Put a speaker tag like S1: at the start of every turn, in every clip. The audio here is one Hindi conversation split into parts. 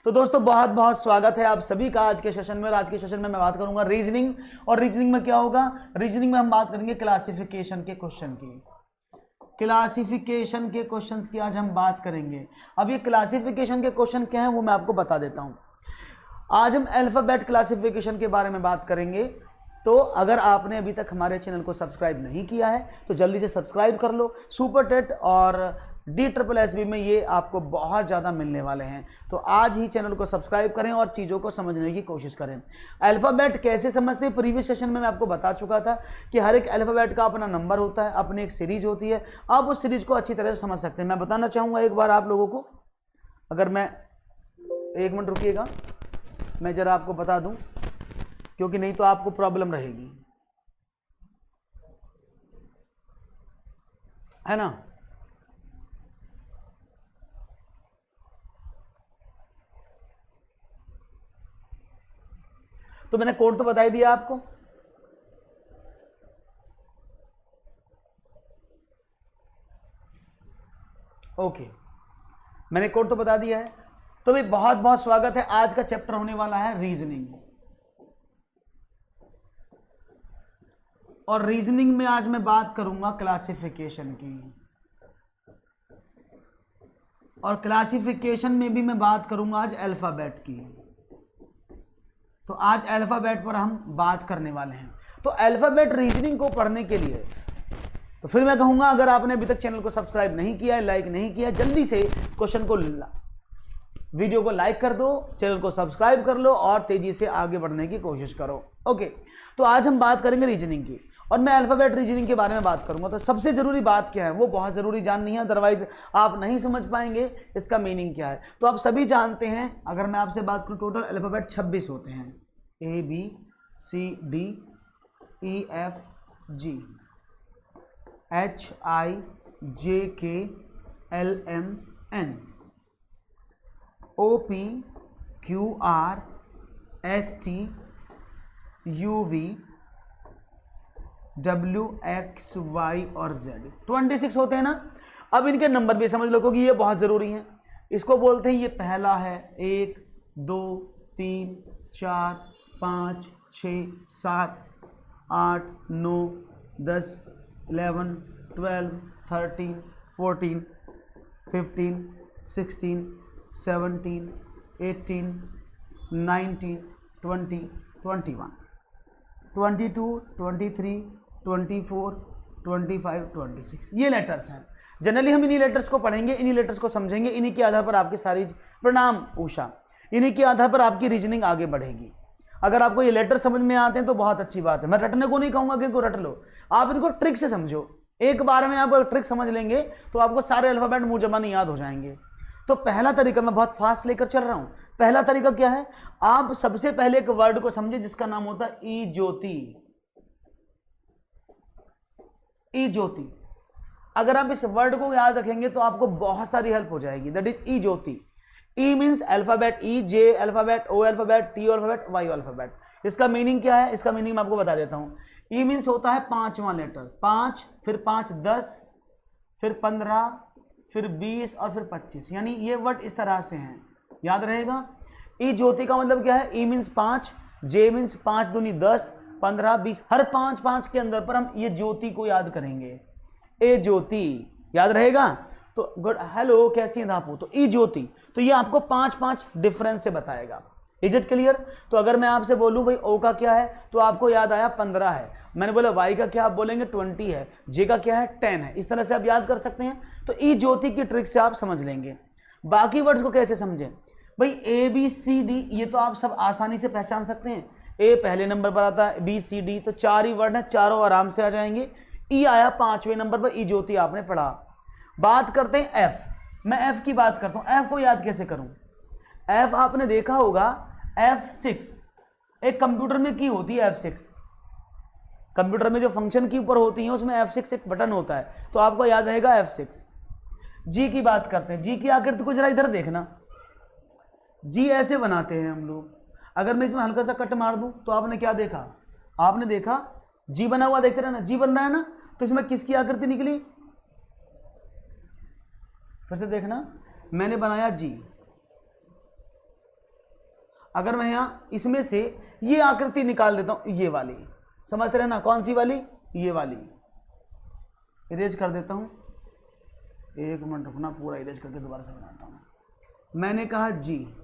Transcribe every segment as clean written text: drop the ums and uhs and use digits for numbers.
S1: तो दोस्तों बहुत बहुत स्वागत है आप सभी का आज के सेशन में। और आज के सेशन में मैं बात करूंगा रीजनिंग। और रीजनिंग में क्या होगा, रीजनिंग में हम बात करेंगे क्लासिफिकेशन के क्वेश्चन की। क्लासिफिकेशन के क्वेश्चंस की आज हम बात करेंगे। अब ये क्लासिफिकेशन के क्वेश्चन क्या हैं वो मैं आपको बता देता हूं। आज हम अल्फाबेट क्लासिफिकेशन के बारे में बात करेंगे। तो अगर आपने अभी तक हमारे चैनल को सब्सक्राइब नहीं किया है तो जल्दी से सब्सक्राइब कर लो। सुपर टेट और DSSB में ये आपको बहुत ज़्यादा मिलने वाले हैं। तो आज ही चैनल को सब्सक्राइब करें और चीज़ों को समझने की कोशिश करें। अल्फ़ाबेट कैसे समझते हैं, प्रीवियस सेशन में मैं आपको बता चुका था कि हर एक अल्फ़ाबेट का अपना नंबर होता है, अपनी एक सीरीज होती है। आप उस सीरीज को अच्छी तरह से समझ सकते हैं। मैं बताना चाहूँगा एक बार आप लोगों को, अगर मैं एक मिनट रुकिएगा, मैं ज़रा आपको बता दूँ, क्योंकि नहीं तो आपको प्रॉब्लम रहेगी, है ना। तो मैंने कोड तो बता ही दिया आपको। ओके, मैंने कोड तो बता दिया है। तो भाई बहुत बहुत स्वागत है। आज का चैप्टर होने वाला है रीजनिंग। और रीजनिंग में आज मैं बात करूंगा क्लासिफिकेशन की। और क्लासिफिकेशन में भी मैं बात करूंगा आज अल्फाबेट की। तो आज अल्फाबेट पर हम बात करने वाले हैं। तो अल्फाबेट रीजनिंग को पढ़ने के लिए तो फिर मैं कहूंगा, अगर आपने अभी तक चैनल को सब्सक्राइब नहीं किया है, लाइक नहीं किया, जल्दी से क्वेश्चन को वीडियो को लाइक कर दो, चैनल को सब्सक्राइब कर लो और तेजी से आगे बढ़ने की कोशिश करो। ओके, तो आज हम बात करेंगे रीजनिंग की और मैं अल्फाबेट रीजनिंग के बारे में बात करूंगा। तो सबसे जरूरी बात क्या है वो बहुत जरूरी जाननी है, अदरवाइज आप नहीं समझ पाएंगे इसका मीनिंग क्या है। तो आप सभी जानते हैं, अगर मैं आपसे बात करूं, टोटल अल्फाबेट 26 होते हैं। ABCDEFG HIJKLMN OPQRSTUV WXY और Z 26 होते हैं ना। अब इनके नंबर भी समझ लो, क्योंकि ये बहुत ज़रूरी हैं। इसको बोलते हैं, ये पहला है 1 2 3 4 5 6 7 8 9 10 11 12 13 14 15 16 17 18 19 20 21 22 23 24 25 26 ये लेटर्स हैं। जनरली हम इन्हीं लेटर्स को पढ़ेंगे, इन्हीं लेटर्स को समझेंगे, इन्हीं के आधार पर आपकी सारी, प्रणाम उषा, इन्हीं के आधार पर आपकी रीजनिंग आगे बढ़ेगी। अगर आपको ये लेटर समझ में आते हैं तो बहुत अच्छी बात है। मैं रटने को नहीं कहूंगा कि इनको रट लो, आप इनको ट्रिक से समझो। एक बार में आप ट्रिक समझ लेंगे तो आपको सारे अल्फाबेट मुंह जबानी याद हो जाएंगे। तो पहला तरीका, मैं बहुत फास्ट लेकर चल रहा हूं। पहला तरीका क्या है, आप सबसे पहले एक वर्ड को समझे जिसका नाम होता है ई ज्योति। ई ज्योति, अगर आप इस वर्ड को याद रखेंगे तो आपको बहुत सारी हेल्प हो जाएगी। That is E Jyoti. E means alphabet, E, J alphabet, O alphabet, T alphabet, Y alphabet. इसका मीनिंग क्या है, इसका मीनिंग मैं आपको बता देता हूं। ई मीन्स होता है 5वां लेटर, 5 फिर 5 10 फिर 15 फिर 20 और फिर 25, यानी ये वर्ड इस तरह से हैं, याद रहेगा। ई ज्योति का मतलब क्या है, ई मीन्स 5, जे मीन्स 5 दूनी 10 15 20, हर 5 5 के अंदर पर हम ये ज्योति को याद करेंगे। ए ज्योति याद रहेगा। तो गुड, हेलो कैसी हैं धापू, तो ई ज्योति। तो ये आपको 5 5 डिफरेंस से बताएगा। Is it clear. तो अगर मैं आपसे बोलूं भाई ओ का क्या है, तो आपको याद आया 15 है। मैंने बोला वाई का क्या, आप बोलेंगे 20 है। जे का क्या है, 10 है। इस तरह से आप याद कर सकते हैं। तो ई ज्योति की ट्रिक से आप समझ लेंगे। बाकी वर्ड्स को कैसे समझें भाई, ABCD ये तो आप सब आसानी से पहचान सकते हैं। ए पहले नंबर पर आता है, BCD तो 4 ही वर्ड हैं, चारों आराम से आ जाएंगे। ई आया 5वें नंबर पर, ई ज्योति आपने पढ़ा। बात करते हैं एफ। मैं एफ की बात करता हूं। एफ को याद कैसे करूं, एफ आपने देखा होगा F6 एक कंप्यूटर में की होती है। F6 कंप्यूटर में जो फंक्शन की ऊपर होती है उसमें F6 एक बटन होता है, तो आपको याद रहेगा F6। जी की बात करते हैं। जी की आकृति को जरा इधर देखना, जी ऐसे बनाते हैं हम लोग। अगर मैं इसमें हल्का सा कट मार दूं तो आपने क्या देखा, आपने देखा जी बना हुआ, देखते रहना जी बन रहा है ना। तो इसमें किसकी आकृति निकली, फिर से देखना, मैंने बनाया जी, अगर मैं यहाँ इसमें से ये आकृति निकाल देता हूं, ये वाली, समझते रहे ना, कौन सी वाली, ये वाली, इरेज कर देता हूं, 1 मिनट रुकना, पूरा इरेज करके दोबारा से बनाता हूं। मैंने कहा जी,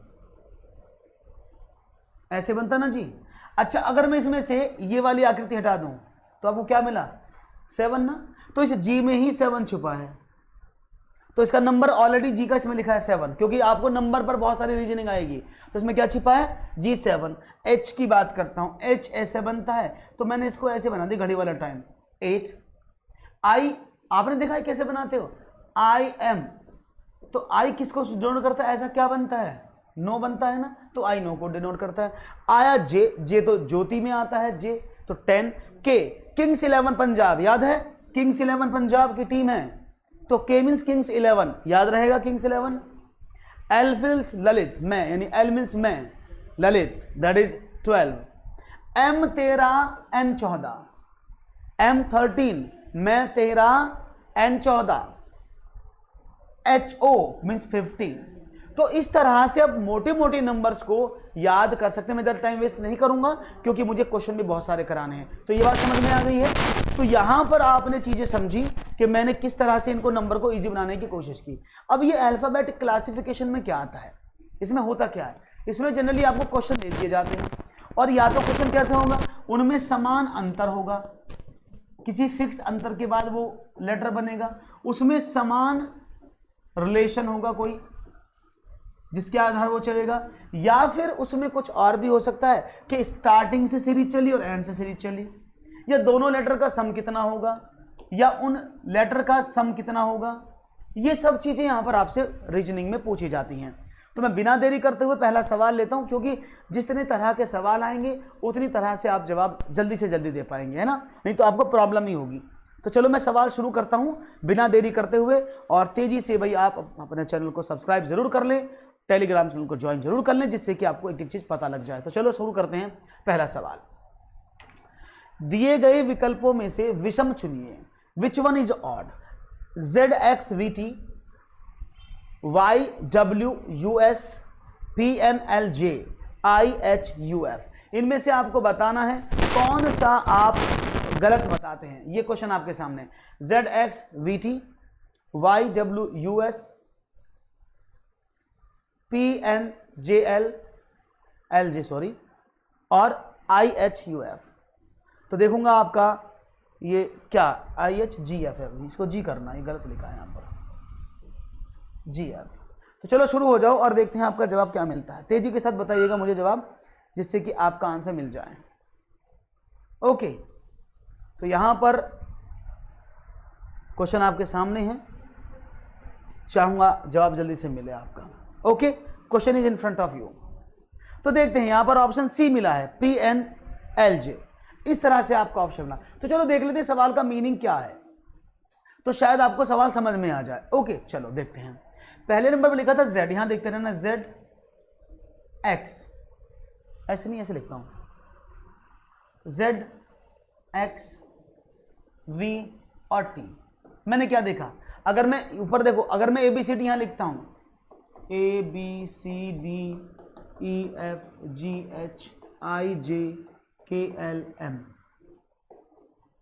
S1: ऐसे बनता ना जी। अच्छा, अगर मैं इसमें से ये वाली आकृति हटा दूं तो आपको क्या मिला, 7 ना, तो इस जी में ही 7 छुपा है, तो इसका नंबर ऑलरेडी जी का इसमें लिखा है 7, क्योंकि आपको नंबर पर बहुत सारी रीजनिंग आएगी, तो इसमें क्या छिपा है, G7। H की बात करता हूं, H ऐसे बनता है, तो मैंने इसको ऐसे बना दी, घड़ी वाला टाइम 8। I आपने देखा है कैसे बनाते हो, IM, तो I किसको डिनोट करता है, ऐसा क्या बनता है, नो बनता है ना, तो I नो को डिनोट करता है। आया J तो ज्योति में आता है J, तो 10। K किंग्स 11 पंजाब, याद है किंग्स 11 पंजाब की टीम है, तो K मीन्स किंग्स 11, याद रहेगा किंग्स 11। L मीन्स ललित, मैं, यानी L मीन्स मैं, Lalit, that is 12। M 13 N 14, M 13 मैं 13 N 14, HO मीन्स 50। तो इस तरह से अब मोटे मोटे नंबर्स को याद कर सकते हैं। मैं ज़्यादा टाइम वेस्ट नहीं करूंगा क्योंकि मुझे क्वेश्चन भी बहुत सारे कराने हैं, तो ये बात समझ में आ गई है। तो यहां पर आपने चीजें समझी कि मैंने किस तरह से इनको नंबर को इजी बनाने की कोशिश की। अब ये अल्फाबेटिक क्लासिफिकेशन में क्या आता है, इसमें होता क्या है, इसमें जनरली आपको क्वेश्चन दे दिए जाते हैं, और या तो क्वेश्चन कैसे होगा, उनमें समान अंतर होगा, किसी फिक्स अंतर के बाद वो लेटर बनेगा, उसमें समान रिलेशन होगा कोई जिसके आधार वो चलेगा, या फिर उसमें कुछ और भी हो सकता है कि स्टार्टिंग से सीरीज चली और एंड से सीरीज चली, या दोनों लेटर का सम कितना होगा, या उन लेटर का सम कितना होगा। ये सब चीजें यहां पर आपसे रीजनिंग में पूछी जाती हैं। तो मैं बिना देरी करते हुए पहला सवाल लेता हूं, क्योंकि जितने तरह के सवाल आएंगे उतनी तरह से आप जवाब जल्दी से जल्दी दे पाएंगे, है ना, नहीं तो आपको प्रॉब्लम ही होगी। तो चलो मैं सवाल शुरू करता हूं बिना देरी करते हुए, और तेजी से भाई आप अपने चैनल को सब्सक्राइब जरूर कर लें, टेलीग्राम चैनल को ज्वाइन जरूर कर लें, जिससे कि आपको एक एक चीज पता लग जाए। तो चलो शुरू करते हैं। पहला सवाल, दिए गए विकल्पों में से विषम चुनिए, विच one is odd, ZXVT, YWUS, PNLJ, IHUF, इनमें से आपको बताना है कौन सा आप गलत बताते हैं। ये क्वेश्चन आपके सामने, ZXVT, YWUS, PNLJ सॉरी, और IHUF। तो देखूंगा आपका ये क्या IHGF है, इसको जी करना, ये गलत लिखा है यहाँ पर GF। तो चलो शुरू हो जाओ और देखते हैं आपका जवाब क्या मिलता है। तेजी के साथ बताइएगा मुझे जवाब, जिससे कि आपका आंसर मिल जाए। ओके, तो यहां पर क्वेश्चन आपके सामने है, चाहूंगा जवाब जल्दी से मिले आपका। Okay, question is in front of you. तो देखते हैं, यहां पर ऑप्शन सी मिला है, PNLJ, इस तरह से आपका ऑप्शन मिला। तो चलो देख लेते हैं सवाल का मीनिंग क्या है, तो शायद आपको सवाल समझ में आ जाए। ओके, चलो देखते हैं। पहले नंबर पर लिखा था Z, यहां देखते रहना, ZX, ऐसे नहीं, ऐसे लिखता हूं, ZXV और T। मैंने क्या देखा, अगर मैं ऊपर देखो, अगर मैं ABCD यहां लिखता हूं, ABCDEFGHIJKLM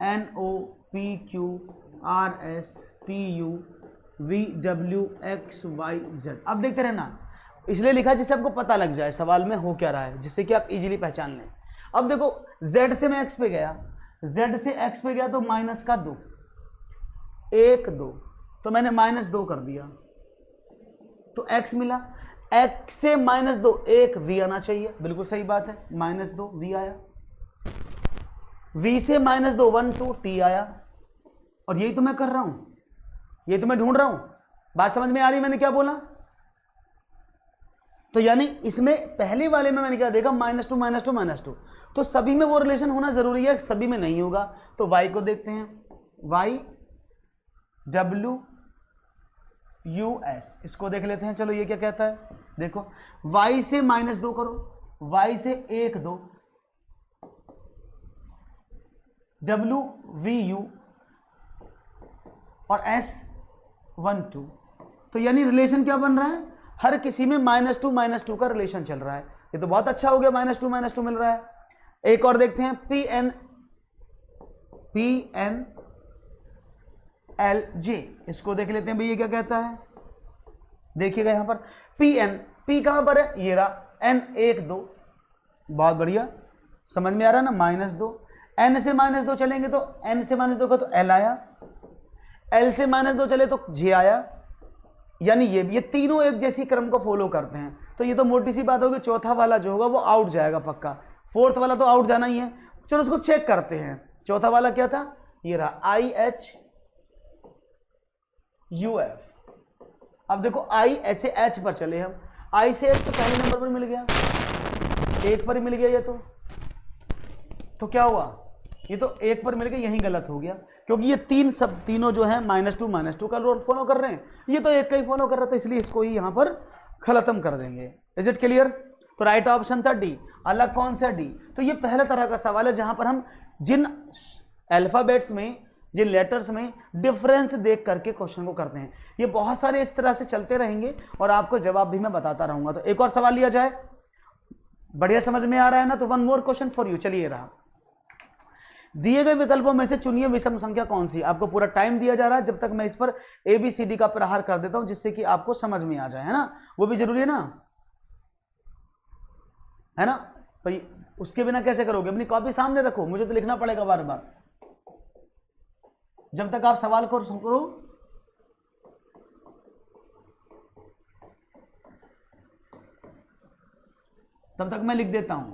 S1: NOPQRSTUVWXYZ, अब देखते रहना, इसलिए लिखा जिससे आपको पता लग जाए सवाल में हो क्या रहा है, जिससे कि आप इजीली पहचान लें। अब देखो, Z से मैं X पे गया, Z से X पे गया तो माइनस का 2, 1 2, तो मैंने -2 कर दिया, तो X मिला। X से -2, 1 V आना चाहिए, बिल्कुल सही बात है, -2 V आया। V से -2, 1 2 T आया, और यही तो मैं कर रहा हूं, यही तो मैं ढूंढ रहा हूं। बात समझ में आ रही मैंने क्या बोला? तो यानी इसमें पहले वाले में मैंने क्या देखा, -2 -2 -2, तो सभी में वो रिलेशन होना जरूरी है, सभी में नहीं होगा। तो Y को देखते हैं, YWUS, इसको देख लेते हैं। चलो ये क्या कहता है, देखो, Y से -2 करो, Y से 1 2, WVU और S 1 2, तो यानी रिलेशन क्या बन रहा है, हर किसी में -2 का रिलेशन चल रहा है। ये तो बहुत अच्छा हो गया, -2 मिल रहा है। एक और देखते हैं, PNLJ, इसको देख लेते हैं भाई ये क्या कहता है। देखिएगा यहां पर P कहां पर है, ये रहा, N 1 2, बहुत बढ़िया, समझ में आ रहा है ना, -2, N से -2 चलेंगे तो N से -2 का तो L आया, L से -2 चले तो J आया, यानी ये तीनों एक जैसी क्रम को फॉलो करते हैं। तो ये तो मोटी सी बात होगी, चौथा वाला जो होगा वो आउट जाएगा पक्का, फोर्थ वाला तो आउट जाना ही है। चलो उसको चेक करते हैं। चौथा वाला क्या था, ये रहा IHUF। अब देखो I ऐसे H पर चले हम, I से H तो पहले नंबर पर मिल गया, एक पर ही मिल गया ये तो क्या हुआ, ये तो एक पर मिल गया, यही गलत हो गया, क्योंकि ये तीनों जो है -2 का रूल फॉलो कर रहे हैं, ये तो एक का ही फॉलो कर रहा था, इसलिए इसको ही यहां पर खत्म कर देंगे। Is it clear? तो राइट ऑप्शन था डी। अलग कौन सा डी? तो ये पहले तरह का सवाल है जहां पर हम जिन अल्फाबेट्स में, जिन लेटर्स में डिफरेंस देख करके क्वेश्चन को करते हैं। ये बहुत सारे इस तरह से चलते रहेंगे और आपको जवाब भी मैं बताता रहूंगा। तो एक और सवाल लिया जाए, बढ़िया समझ में आ रहा है ना? तो one more question for you. चलिए रहा, दिए गए विकल्पों में से चुनिए विषम संख्या कौन सी। आपको पूरा टाइम दिया जा रहा है, जब तक मैं इस पर ABCD का प्रहार कर देता हूं, जिससे कि आपको समझ में आ जाए, है ना? वो भी जरूरी है ना, है ना भाई? उसके बिना कैसे करोगे? अपनी कॉपी सामने रखो, मुझे तो लिखना पड़ेगा बार बार, जब तक आप सवाल को करो। तब तक मैं लिख देता हूं।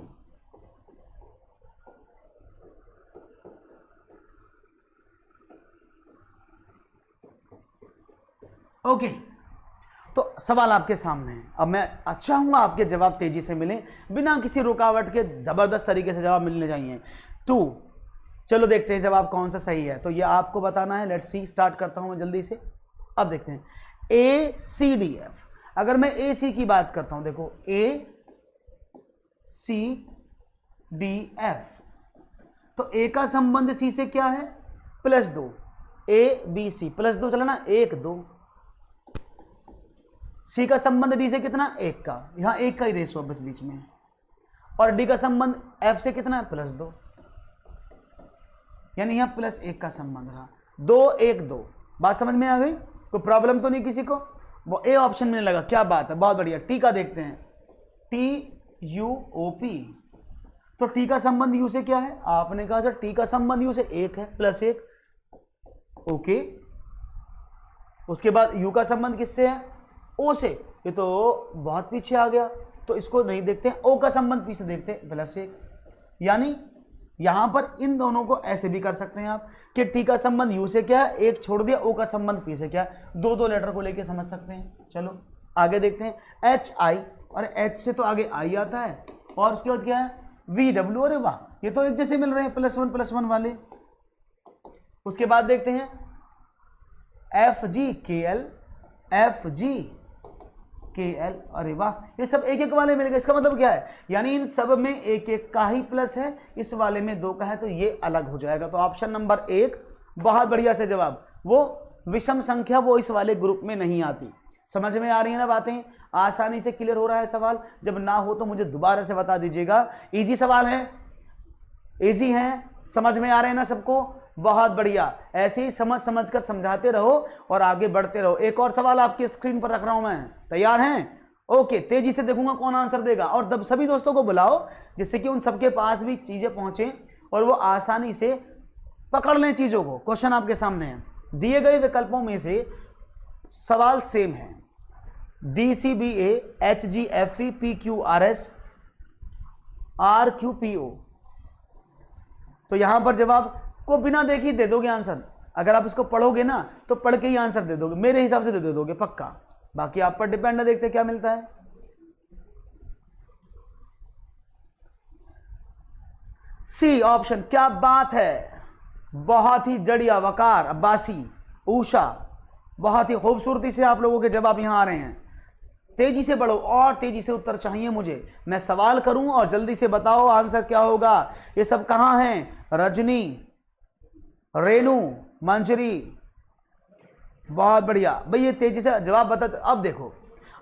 S1: ओके, तो सवाल आपके सामने है। अब मैं चाहूंगा आपके जवाब तेजी से मिले, बिना किसी रुकावट के जबरदस्त तरीके से जवाब मिलने चाहिए। तो चलो देखते हैं जवाब कौन सा सही है, तो ये आपको बताना है। लेट्स सी, स्टार्ट करता हूं मैं जल्दी से। अब देखते हैं ACDF। अगर मैं AC की बात करता हूं, देखो ACDF, तो A का संबंध C से क्या है, +2, ABC +2 चला ना, 1 2। C का संबंध D से कितना, 1 का, यहां 1 का ही रेशो बस बीच में। और D का संबंध F से कितना है, +2, यानी यहां +1 का संबंध रहा। 2 1 2, बात समझ में आ गई? कोई प्रॉब्लम तो नहीं किसी को? वो A ऑप्शन में लगा, क्या बात है, बहुत बढ़िया। T का देखते हैं, TUOP, तो T का संबंध U से क्या है? आपने कहा सर T का संबंध U से 1 है, +1, ओके। उसके बाद U का संबंध किससे है, O से, ये तो बहुत पीछे आ गया, तो इसको नहीं देखते हैं। O का संबंध P से देखते हैं, +1, यानी यहां पर इन दोनों को ऐसे भी कर सकते हैं आप कि T का संबंध U से क्या है, 1 छोड़ दिया, O का संबंध P से क्या है, दो लेटर को लेके समझ सकते हैं। चलो आगे देखते हैं, HI, और H से तो आगे I आता है, और उसके बाद क्या है, VW। अरे वाह, ये तो एक जैसे मिल रहे हैं, +1 वाले। उसके बाद देखते हैं FGKL, FGKL, अरे वाह, ये सब 1 1 वाले मिल गए। इसका मतलब क्या है, यानी इन सब में 1 1 का ही प्लस है, इस वाले में 2 का है, तो ये अलग हो जाएगा। तो ऑप्शन नंबर 1 बहुत बढ़िया से जवाब, वो विषम संख्या वो इस वाले ग्रुप में नहीं आती। समझ में आ रही है ना बातें? आसानी से क्लियर हो रहा है सवाल? जब ना हो तो मुझे दोबारा से बता दीजिएगा। इजी सवाल है, इजी है, समझ में आ रहे हैं ना सबको? बहुत बढ़िया, ऐसे ही समझ कर समझाते रहो और आगे बढ़ते रहो। एक और सवाल आपकी स्क्रीन पर रख रहा हूं मैं, तैयार हैं? ओके, तेजी से देखूंगा कौन आंसर देगा, और तब सभी दोस्तों को बुलाओ जिससे कि उन सबके पास भी चीजें पहुंचे और वो आसानी से पकड़ लें चीजों को। क्वेश्चन आपके सामने है, दिए गए विकल्पों में से सवाल सेम है, DCBA HGFE PQRS RQPO, तो यहां पर जवाब को बिना देखे दे दोगे आंसर। अगर आप इसको पढ़ोगे ना तो पढ़ के ही आंसर दे दोगे, मेरे हिसाब से दे दोगे पक्का, बाकी आप पर डिपेंड है, देखते क्या मिलता है। C ऑप्शन, क्या बात है, बहुत ही जड़िया, वकार, अब्बासी, ऊषा, बहुत ही खूबसूरती से आप लोगों के जवाब यहां आ रहे हैं। तेजी से बढ़ो और तेजी से उत्तर चाहिए मुझे, मैं सवाल करूं और जल्दी से बताओ आंसर क्या होगा। ये सब कहां हैं? रजनी, रेनू, मंजरी, बहुत बढ़िया भाई, ये तेजी से जवाब बता। अब देखो,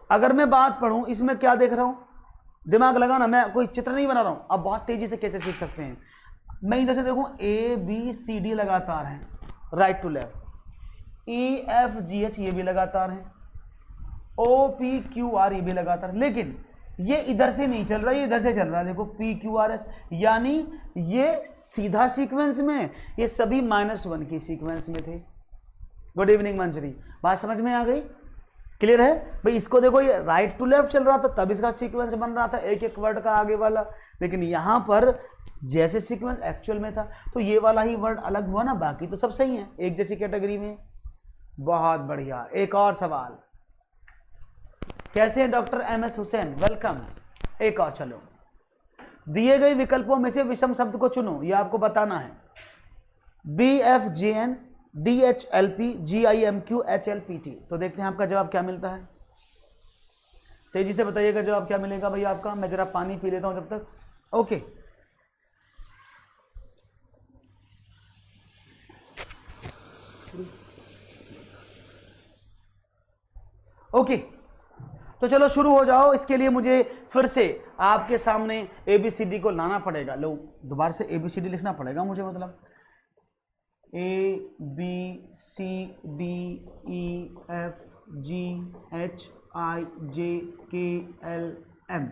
S1: अगर मैं बात पढ़ूं, इसमें क्या देख रहा हूं, दिमाग लगाना, मैं कोई चित्र नहीं बना रहा हूं, आप बहुत तेजी से कैसे सीख सकते हैं। मैं इधर से देखूं ए बी सी डी लगातार हैं, right to left, E F G H ये भी लगातार हैं, ओ पी क्यू आर ये भी लगातार, लेकिन ये इधर से नहीं चल रहा, ये इधर से चल रहा है। देखो पी क्यू आर एस, यानी ये सीधा सीक्वेंस में, ये सभी -1 की सीक्वेंस में थे। गुड इवनिंग मंजरी, बात समझ में आ गई, क्लियर है भाई। इसको देखो, ये राइट टू लेफ्ट चल रहा था, तब इसका सीक्वेंस बन रहा था एक एक वर्ड का आगे वाला, लेकिन यहां पर जैसे सीक्वेंस एक्चुअल में था तो ये वाला ही वर्ड अलग हुआ ना, बाकी तो सब सही है एक जैसी कैटेगरी में। बहुत बढ़िया, एक और सवाल। कैसे हैं doctor M S Hussain, welcome. एक और, चलो, दिए गए विकल्पों में से विषम शब्द को चुनो, ये आपको बताना है। B F J N D H L P G I M Q H L P T. तो देखते हैं आपका जवाब क्या मिलता है, तेजी से बताइएगा जवाब क्या मिलेगा भैया आपका। मैं जरा पानी पी लेता हूं जब तक। ओके, ओके, तो चलो शुरू हो जाओ। इसके लिए मुझे फिर से आपके सामने ABCD को लाना पड़ेगा। लो, दोबारा से ABCD लिखना पड़ेगा मुझे, मतलब ABCDEFGHIJKLM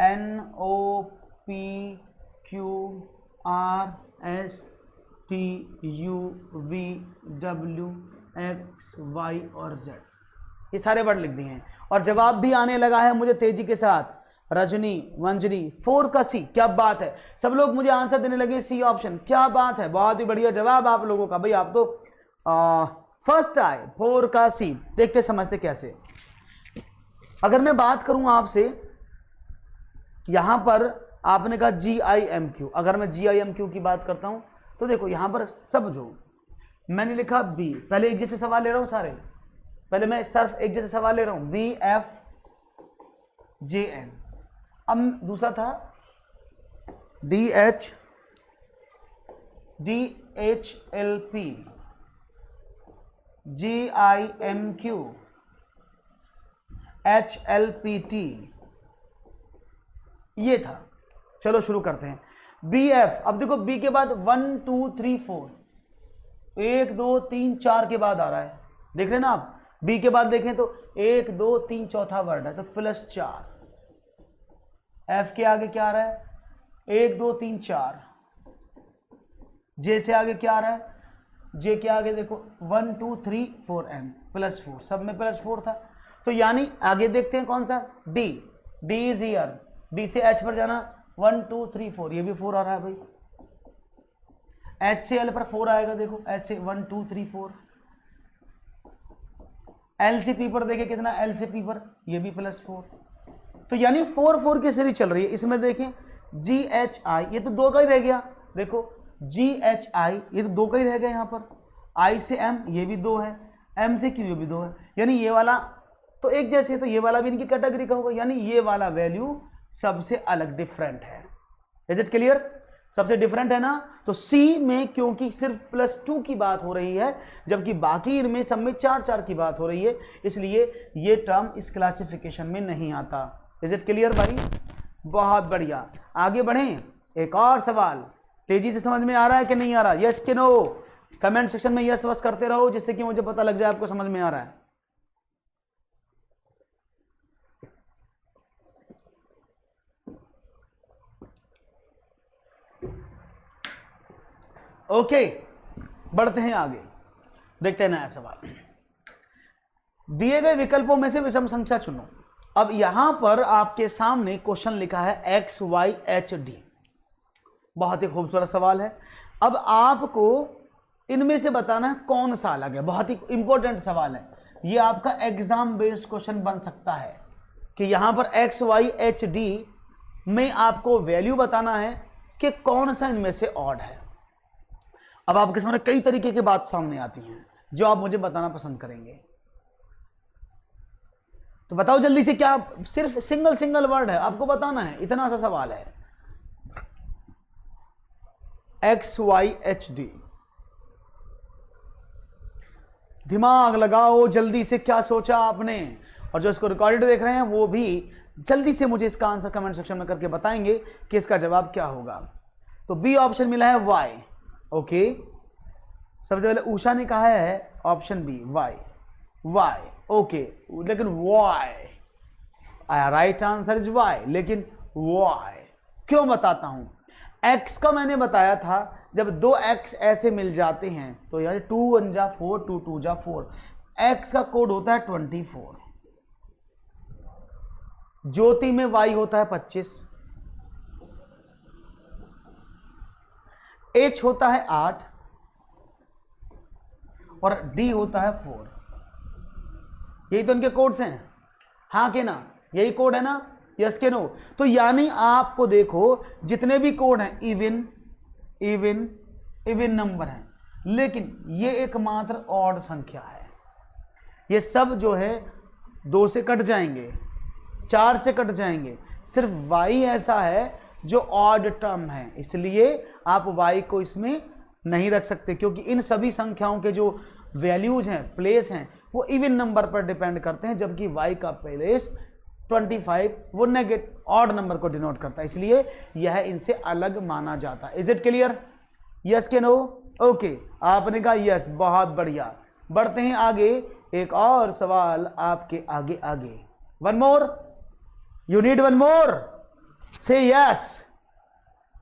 S1: NOPQRSTUVWXY और Z, ये सारे वर्ड लिख दिए हैं और जवाब भी आने लगा है मुझे तेजी के साथ। रजनी, मंजरी, 4 का सी, क्या बात है, सब लोग मुझे आंसर देने लगे सी ऑप्शन, क्या बात है, बहुत ही बढ़िया जवाब आप लोगों का भाई। आप तो फर्स्ट आए, 4 का सी। देखते समझते कैसे। अगर मैं बात करूं आपसे, यहां पर आपने कहा GIMQ, अगर मैं GIMQ की बात करता हूं तो देखो यहां पर सब जो मैंने लिखा बी, पहले एक जैसे सवाल ले रहा हूं सारे, पहले मैं सिर्फ एक जैसे सवाल ले रहा हूं, BFJN। अब दूसरा था DHLP GIMQ HLPT, ये था। चलो शुरू करते हैं। BF, अब देखो बी के बाद 1 2 3 4, 1 2 3 4 के बाद आ रहा है, देख रहे ना आप। बी के बाद देखें तो 1 2 3 चौथा वर्ड है तो +4। एफ के आगे क्या आ रहा है, 1 2 3 4। जे से आगे क्या आ रहा है, जे के आगे देखो 1 2 3 4 M +4, सब में +4 था। तो यानी आगे देखते हैं कौन सा, D. D is here, D से एच पर जाना, 1 2 3 4, ये भी 4 आ रहा है भाई। एच से एल पर 4 आएगा, देखो एच से 1 2 3 4। एल से पी पर देखें कितना, एल से पी पर ये भी +4। तो यानी 4 4 की सीरीज चल रही है। इसमें देखें GHI, ये तो 2 का ही रह गया, देखो GHI ये तो 2 का ही रह गया यहाँ पर। I से M ये भी 2 है, M से Q ये भी 2 है, यानी ये वाला तो एक जैसे है, तो ये वाला भी इनकी कैटेगरी का होगा, यानी ये वाला वैल्यू सबसे अलग डिफरेंट है। इज इट क्लियर, सबसे डिफरेंट है ना। तो सी में क्योंकि सिर्फ +2 की बात हो रही है, जबकि बाकी इनमें सब में 4 4 की बात हो रही है, इसलिए ये टर्म इस क्लासिफिकेशन में नहीं आता। इज इट क्लियर भाई, बहुत बढ़िया। आगे बढ़ें, एक और सवाल, तेजी से समझ में आ रहा है कि नहीं आ रहा, यस कि नो, कमेंट सेक्शन में यस वस करते रहो, जिससे कि मुझे पता लग जाए आपको समझ में आ रहा है। ओके, बढ़ते हैं आगे, देखते हैं नया सवाल। दिए गए विकल्पों में से विषम संख्या चुनो। अब यहां पर आपके सामने क्वेश्चन लिखा है XYHD, बहुत ही खूबसूरत सवाल है। अब आपको इनमें से बताना है कौन सा अलग है, बहुत ही इंपॉर्टेंट सवाल है। ये आपका एग्जाम बेस्ड क्वेश्चन बन सकता है कि यहां पर XYHD में आपको वैल्यू बताना है कि कौन सा इनमें से ऑड है। अब आपके सामने कई तरीके की बात सामने आती हैं जो आप मुझे बताना पसंद करेंगे, तो बताओ जल्दी से, क्या सिर्फ सिंगल वर्ड है, आपको बताना है, इतना सा सवाल है। XYHD दिमाग लगाओ जल्दी से, क्या सोचा आपने? और जो इसको रिकॉर्डेड देख रहे हैं वो भी जल्दी से मुझे इसका आंसर कमेंट सेक्शन में करके बताएंगे कि इसका जवाब क्या होगा। तो बी ऑप्शन मिला है वाई। ओके, सबसे पहले उषा ने कहा है option B why. Why, okay, लेकिन why, right answer is why, लेकिन वाई क्यों बताता हूं। एक्स का मैंने बताया था, जब दो एक्स ऐसे मिल जाते हैं तो यार 2 1 जा 4, 2 2 जा 4, एक्स का कोड होता है 24, ज्योति में वाई होता है 25, एच होता है 8 और डी होता है 4। यही तो इनके कोड्स हैं, हाँ के ना, यही कोड है ना, यस के नो। तो यानी आपको देखो जितने भी कोड हैं इवन इवन इवन नंबर हैं, लेकिन ये एकमात्र ऑड संख्या है। ये सब जो है 2 से कट जाएंगे, 4 से कट जाएंगे, सिर्फ y ऐसा है जो ऑड टर्म है, इसलिए आप y को इसमें नहीं रख सकते, क्योंकि इन सभी संख्याओं के जो वैल्यूज हैं, प्लेस हैं, वो इवन नंबर पर डिपेंड करते हैं, जबकि y का प्लेस 25 वो नेगेटिव ऑड नंबर को डिनोट करता है, इसलिए यह इनसे अलग माना जाता है। Is it clear? यस के नो? ओके, आपने कहा यस, बहुत बढ़िया। बढ़ते हैं आगे, एक और सवाल आपके आगे आगे। One more, you need one more, से यस।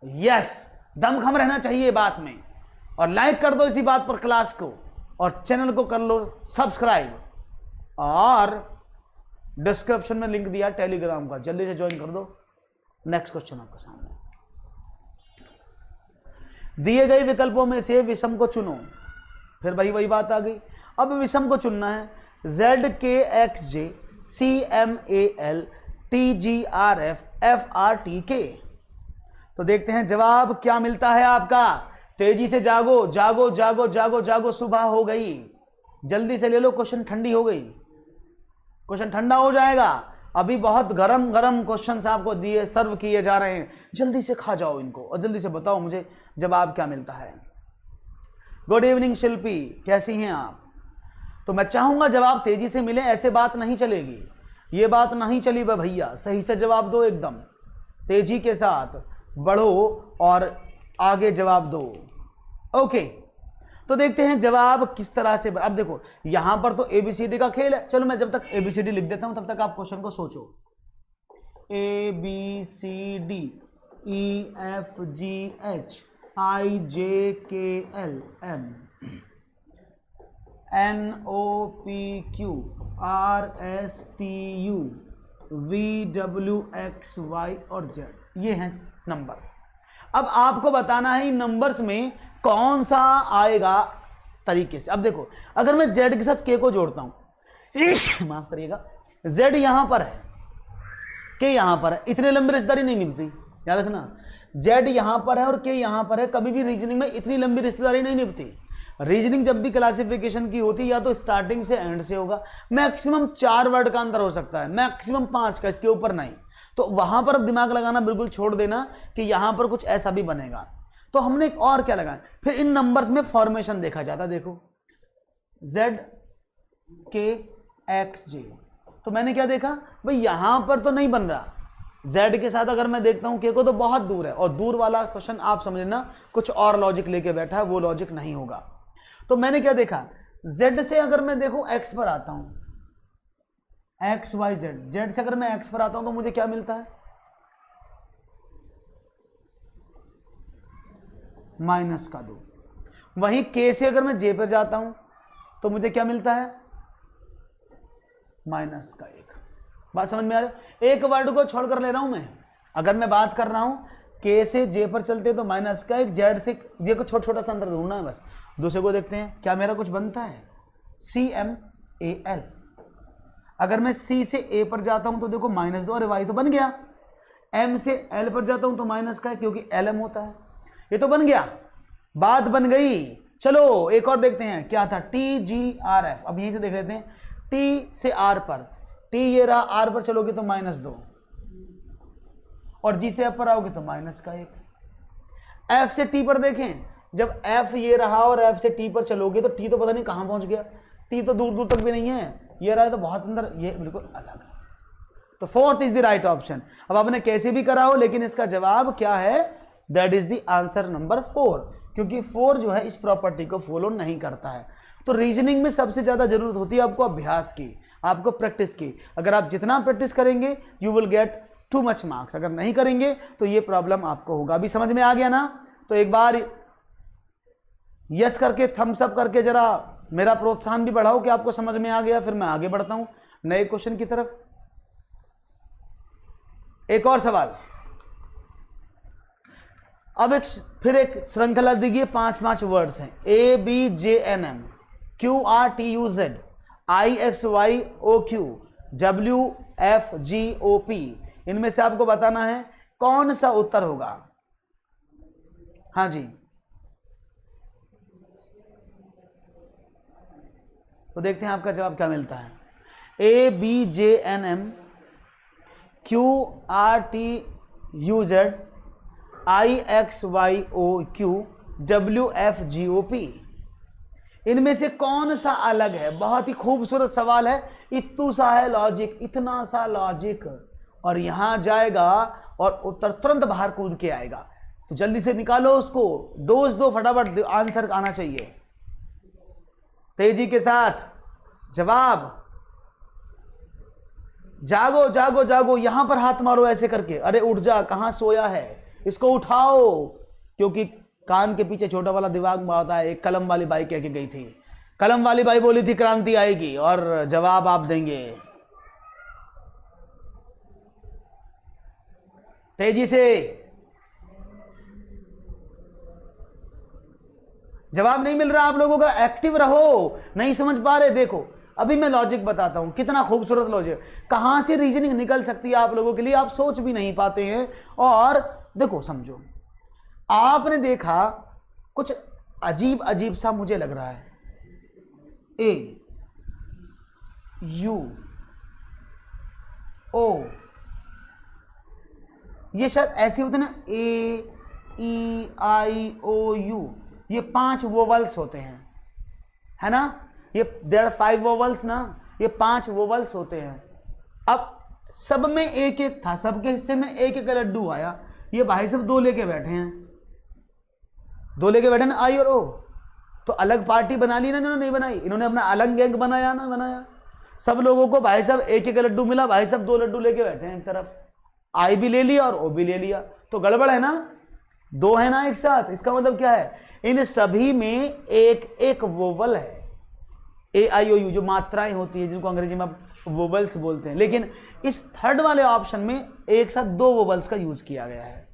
S1: यस, दमखम रहना चाहिए बात में, और लाइक कर दो इसी बात पर क्लास को, और चैनल को कर लो सब्सक्राइब, और डिस्क्रिप्शन में लिंक दिया टेलीग्राम का, जल्दी से ज्वाइन कर दो। नेक्स्ट क्वेश्चन आपके सामने, दिए गए विकल्पों में से विषम को चुनो। फिर वही बात आ गई, अब विषम को चुनना है। ZKXJ CMAL TGRF FRTK। तो देखते हैं जवाब क्या मिलता है आपका। तेजी से जागो जागो जागो जागो जागो, सुबह हो गई, जल्दी से ले लो, क्वेश्चन ठंडी हो गई, क्वेश्चन ठंडा हो जाएगा। अभी बहुत गरम गरम क्वेश्चंस आपको दिए, सर्व किए जा रहे हैं, जल्दी से खा जाओ इनको और जल्दी से बताओ मुझे जवाब क्या मिलता है। गुड इवनिंग शिल्पी, कैसी हैं आप? तो मैं चाहूंगा जवाब तेजी से मिले, ऐसे बात नहीं चलेगी, ये बात नहीं चली भैया, सही से जवाब दो, एकदम तेजी के साथ बढ़ो और आगे जवाब दो। ओके, तो देखते हैं जवाब किस तरह से। अब देखो यहां पर तो ABCD का खेल है, चलो मैं जब तक ABCD लिख देता हूं तब तक आप क्वेश्चन को सोचो। ABCD EFGH IJKL M NOPQ RSTU VWXY और Z, ये हैं नंबर। अब आपको बताना है इन नंबर्स में कौन सा आएगा तरीके से। अब देखो अगर मैं Z के साथ K को जोड़ता हूं, माफ करिएगा, Z यहां पर है, K यहां पर है, इतने लंबी रिश्तेदारी नहीं निभती, याद रखना। Z यहां पर है और K यहां पर है, कभी भी रीजनिंग में इतनी लंबी रिश्तेदारी नहीं निभती। रीजनिंग जब भी क्लासिफिकेशन की होती है या तो स्टार्टिंग से एंड से होगा, मैक्सिमम 4 वर्ड का अंतर हो सकता है, मैक्सिमम 5 का, इसके ऊपर नहीं। तो वहां पर दिमाग लगाना बिल्कुल छोड़ देना कि यहां पर कुछ ऐसा भी बनेगा। तो हमने एक और क्या लगाया, फिर इन नंबर्स में फॉर्मेशन देखा जाता। देखो ZKXJ, तो मैंने क्या देखा भाई, यहां पर तो नहीं बन रहा। Z के साथ अगर मैं देखता हूं K को, तो बहुत दूर है, और दूर वाला क्वेश्चन आप समझ लेना कुछ और लॉजिक लेके बैठा है, वो लॉजिक नहीं होगा। तो मैंने क्या देखा, Z से अगर मैं देखूं X पर आता हूं, XYZ, Z से अगर मैं X पर आता हूं तो मुझे क्या मिलता है, -2। वहीं K से अगर मैं J पर जाता हूं तो मुझे क्या मिलता है, -1। बात समझ में आ रही है? एक वर्ड को छोड़कर ले रहा हूं मैं। अगर मैं बात कर रहा हूं K से J पर चलते तो -1, Z से ये को छोटा सा अंतर ढूंढना है बस। दूसरे को देखते हैं, क्या मेरा कुछ बनता है, CMAL। अगर मैं C से A पर जाता हूं तो देखो -2, अरे भाई तो बन गया। M से L पर जाता हूं तो -1 है, क्योंकि LM होता है, ये तो बन गया, बात बन गई। चलो एक और देखते हैं, क्या था, TGRF। अब यहीं से देख लेते हैं, T से R पर, T ये रहा, R पर चलोगे तो -2, और G से F पर आओगे तो -1। F से T पर देखें, जब F ये रहा और F से T पर चलोगे तो T तो पता नहीं कहां पहुंच गया, टी तो दूर दूर तक भी नहीं है, ये रहा है तो बहुत अंदर, ये बिल्कुल अलग है। तो fourth is the right option. अब आपने कैसे भी करा हो, लेकिन इसका जवाब क्या है, that is the answer number 4, क्योंकि 4 जो है इस प्रॉपर्टी को फॉलो नहीं करता है। तो रीजनिंग में सबसे ज्यादा जरूरत होती है आपको अभ्यास की, आपको प्रैक्टिस की। अगर आप जितना प्रैक्टिस करेंगे you will get too much marks, अगर नहीं करेंगे तो ये प्रॉब्लम आपको होगा। अभी समझ में आ गया ना? तो एक बार यस करके, थम्स अप करके जरा मेरा प्रोत्साहन भी बढ़ाओ कि आपको समझ में आ गया, फिर मैं आगे बढ़ता हूं नए क्वेश्चन की तरफ। एक और सवाल, अब फिर एक श्रृंखला दीजिए, 5 वर्ड्स हैं, ABJNM QRTUZ IXYOQ WFGOP, इनमें से आपको बताना है कौन सा उत्तर होगा। हाँ जी, तो देखते हैं आपका जवाब क्या मिलता है। ABJNM QRTUZ IXYOQ WFGOP, इनमें से कौन सा अलग है? बहुत ही खूबसूरत सवाल है, इतना सा है लॉजिक, इतना सा लॉजिक, और यहां जाएगा और उत्तर तुरंत बाहर कूद के आएगा। तो जल्दी से निकालो उसको, डोज दो, फटाफट आंसर आना चाहिए, तेजी के साथ जवाब। जागो जागो जागो, यहां पर हाथ मारो ऐसे करके, अरे उठ जा, कहां सोया है, इसको उठाओ, क्योंकि कान के पीछे छोटा वाला दिमाग में होता है। एक कलम वाली बाई कह के गई थी, कलम वाली बाई बोली थी क्रांति आएगी, और जवाब आप देंगे तेजी से। जवाब नहीं मिल रहा आप लोगों का, एक्टिव रहो, नहीं समझ पा रहे, देखो अभी मैं लॉजिक बताता हूं, कितना खूबसूरत लॉजिक, कहां से रीजनिंग निकल सकती है आप लोगों के लिए, आप सोच भी नहीं पाते हैं। और देखो समझो, आपने देखा कुछ अजीब अजीब सा मुझे लग रहा है, A U O, ये शायद ऐसे होते ना, A E I O U, ये 5 वोवल्स होते हैं, है ना, ये देयर आर 5 वोवल्स ना, ये 5 वोवल्स होते हैं। अब सब में एक एक था, सबके हिस्से में एक एक लड्डू आया, ये भाई सब 2 लेके बैठे हैं, 2 लेके बैठे ना, आई और ओ, तो अलग पार्टी बना ली ना इन्होंने, नहीं बनाई, इन्होंने अपना अलग गैंग बनाया ना, बनाया। सब लोगों को भाई साहब एक एक लड्डू मिला, भाई साहब 2 लड्डू लेके बैठे हैं एक तरफ, आई भी ले लिया और ओ भी ले लिया, तो गड़बड़ है ना, 2 है ना एक साथ। इसका मतलब क्या है, इन सभी में एक एक वोवल है, AIOU जो मात्राएं होती है, जिनको अंग्रेजी में आप वोवल्स बोलते हैं, लेकिन इस थर्ड वाले ऑप्शन में एक साथ 2 वोवल्स का यूज किया गया है।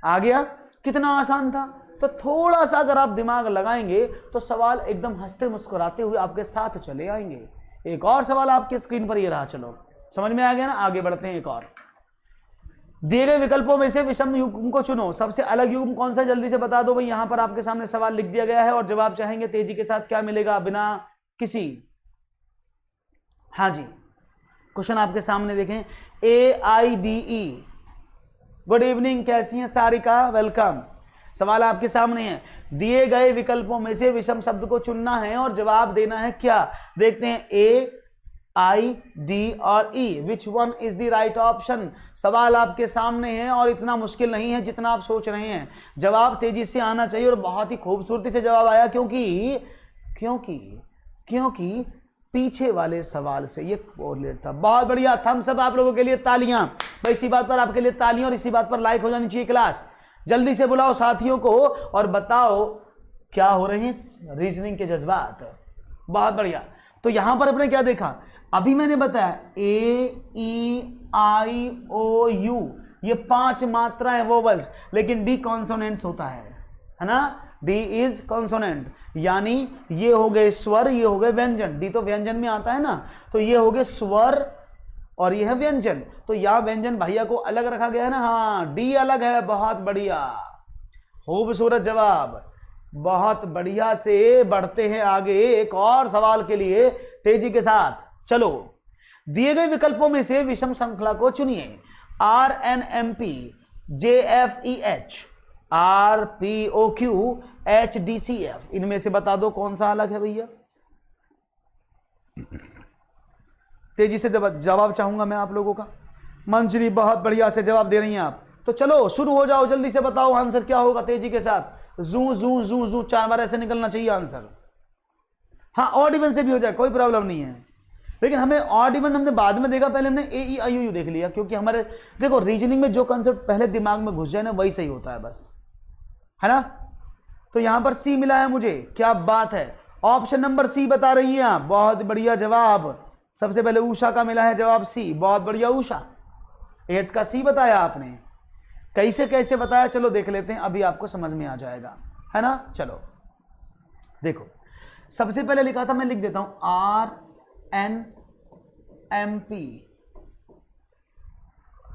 S1: आ गया, कितना आसान था। तो थोड़ा सा अगर आप दिमाग लगाएंगे तो सवाल एकदम हंसते मुस्कुराते हुए आपके साथ चले आएंगे। एक और सवाल आपके स्क्रीन पर ये रहा, चलो समझ में आ गया ना, आगे बढ़ते हैं। एक और, दिए गए विकल्पों में से विषम युग्म को चुनो, सबसे अलग युग्म कौन सा, जल्दी से बता दो भाई। यहां पर आपके सामने सवाल लिख दिया गया है और जवाब चाहेंगे तेजी के साथ, क्या मिलेगा बिना किसी, हाँ जी, क्वेश्चन आपके सामने देखें, AIDE, गुड इवनिंग, कैसी हैं सारिका, वेलकम। सवाल आपके सामने है, दिए गए विकल्पों में से विषम शब्द को चुनना है और जवाब देना है क्या। देखते हैं A, I, D और E, which one is the right option. सवाल आपके सामने है और इतना मुश्किल नहीं है जितना आप सोच रहे हैं। जवाब तेजी से आना चाहिए और बहुत ही खूबसूरती से जवाब आया, क्योंकि क्योंकि क्योंकि पीछे वाले सवाल से ये कोरिलेट था। बहुत बढ़िया, थम्स अप आप लोगों के लिए, तालियां भाई, इसी बात पर आपके लिए तालियां और इसी बात पर लाइक हो जानी चाहिए क्लास। जल्दी से बुलाओ साथियों को और बताओ क्या हो रहे हैं रीजनिंग के जज्बात। बहुत बढ़िया, तो यहां पर अपने क्या देखा, अभी मैंने बताया AEIOU, ये 5 मात्राएं वोवल्स, लेकिन D कॉन्सोनेंट्स होता है ना, D इज कॉन्सोनेंट, यानी ये हो गए स्वर, ये हो गए व्यंजन। D तो व्यंजन में आता है ना, तो ये हो गए स्वर और ये है व्यंजन। तो यहां व्यंजन भैया को अलग रखा गया है ना, हाँ D अलग है। बहुत बढ़िया, खूबसूरत जवाब, बहुत बढ़िया से बढ़ते हैं आगे एक और सवाल के लिए तेजी के साथ। चलो, दिए गए विकल्पों में से विषम श्रृंखला को चुनिए। RNMP, JFEH, RPOQ, HDCF, इनमें से बता दो कौन सा अलग है भैया। तेजी से जवाब चाहूंगा मैं आप लोगों का। मंजरी बहुत बढ़िया से जवाब दे रही हैं आप, तो चलो शुरू हो जाओ, जल्दी से बताओ आंसर क्या होगा तेजी के साथ। जू जू जू जू 4 बार ऐसे निकलना चाहिए आंसर। हाँ ऑड इवन से भी हो जाए, कोई प्रॉब्लम नहीं है, लेकिन हमें ऑड इवन हमने बाद में देखा, पहले हमने ए ई आई यू देख लिया, क्योंकि हमारे देखो रीजनिंग में जो कंसेप्ट पहले दिमाग में घुस जाए ना वही सही होता है बस, है ना। तो यहां पर सी मिला है मुझे, क्या बात है। ऑप्शन नंबर सी बता रही हैं आप, बहुत बढ़िया जवाब। सबसे पहले उषा का मिला है जवाब सी, बहुत बढ़िया उषा। 8 का सी बताया आपने, कैसे कैसे बताया चलो देख लेते हैं, अभी आपको समझ में आ जाएगा, है ना। चलो देखो, सबसे पहले लिखा था, मैं लिख देता हूं RNMP,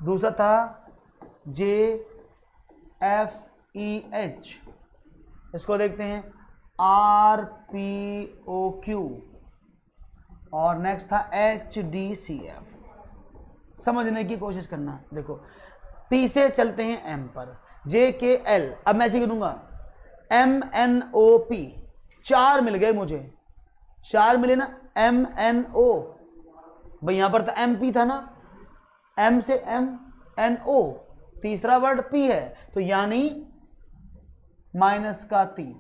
S1: दूसरा था JFEH, इसको देखते हैं RPOQ, और नेक्स्ट था HDCF। समझने की कोशिश करना। देखो P से चलते हैं M पर, JKL, अब मैं ऐसे करूंगा MNOP, 4 मिल गए मुझे, 4 मिले ना। MNO, भाई यहां पर तो MP था ना, M से MNO, तीसरा वर्ड P है, तो यानी -3।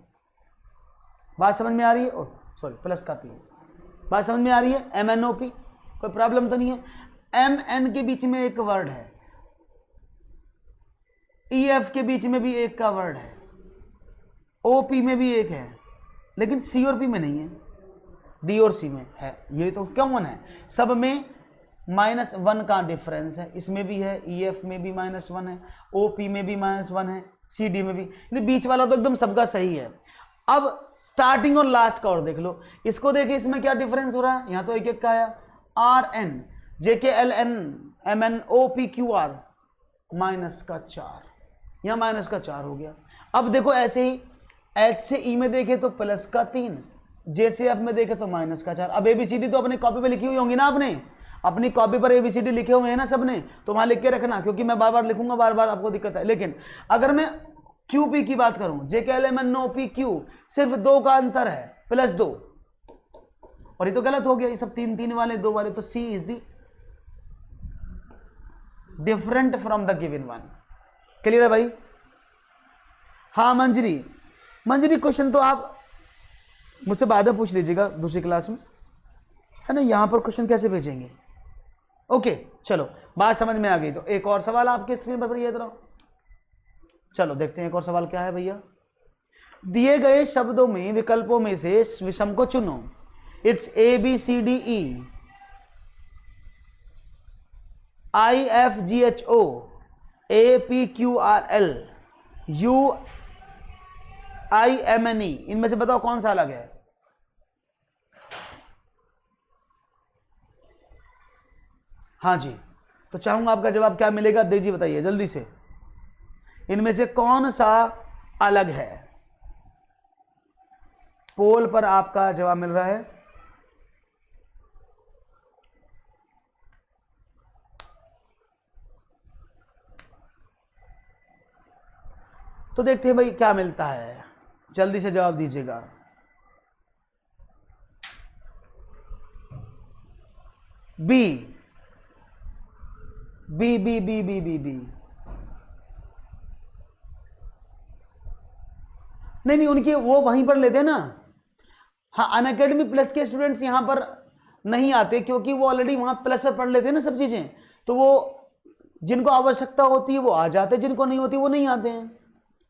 S1: बात समझ में आ रही है? सॉरी +3, बात समझ में आ रही है? MNOP, कोई प्रॉब्लम तो नहीं है। MN के बीच में एक वर्ड है, EF के बीच में भी एक का वर्ड है, OP में भी एक है, लेकिन C और P में नहीं है, D और C में है। ये तो कॉमन है, सब में -1 का डिफरेंस है, इसमें भी है, EF में भी -1 है, OP में भी -1 है, CD में भी, बीच वाला तो एकदम सबका सही है। अब स्टार्टिंग और लास्ट का और देख लो, इसको देखिए इसमें क्या डिफरेंस हो रहा है, यहां तो एक का आया RN, JKLN, MNOPQR, -4, यहां -4 हो गया। अब देखो ऐसे ही H से E में देखे तो +3, J से F में देखे तो -4। अब ABCD तो अपने कॉपी पे लिखी हुई होंगी ना, आपने अपनी कॉपी पर ABCD लिखे हुए हैं ना सबने, तो वहां लिख के रखना, क्योंकि मैं बार बार लिखूंगा, बार बार आपको दिक्कत है। लेकिन अगर मैं QP की बात करूं, JKLMNOPQ, सिर्फ 2 का अंतर है, +2, और ये तो गलत हो गया, ये सब 3 वाले 2 वाले, तो C is the different from the given one. Clear है भाई? हाँ मंजरी, क्वेश्चन तो आप मुझसे बाद में पूछ लीजिएगा दूसरी क्लास में, है ना। यहां पर क्वेश्चन कैसे भेजेंगे? ओके चलो, बात समझ में आ गई। तो एक और सवाल आपके स्क्रीन पर ये तरह, चलो देखते हैं एक और सवाल क्या है भैया। दिए गए शब्दों में विकल्पों में से विषम को चुनो। It's ABCDE, IFGHO, APQRL, UIMNE, इनमें से बताओ कौन सा अलग है? हाँ जी, तो चाहूंगा आपका जवाब क्या मिलेगा, दीजिए बताइए जल्दी से, इनमें से कौन सा अलग है? पोल पर आपका जवाब मिल रहा है। तो देखते हैं भाई क्या मिलता है, जल्दी से जवाब दीजिएगा। B, B B B B B B, नहीं उनके वो वहीं पर लेते हैं ना। हाँ, अनअकैडमी प्लस के स्टूडेंट्स यहां पर नहीं आते, क्योंकि वो ऑलरेडी वहां प्लस पर पढ़ लेते हैं ना सब चीजें, तो वो जिनको आवश्यकता होती है वो आ जाते हैं, जिनको नहीं होती वो नहीं आते हैं,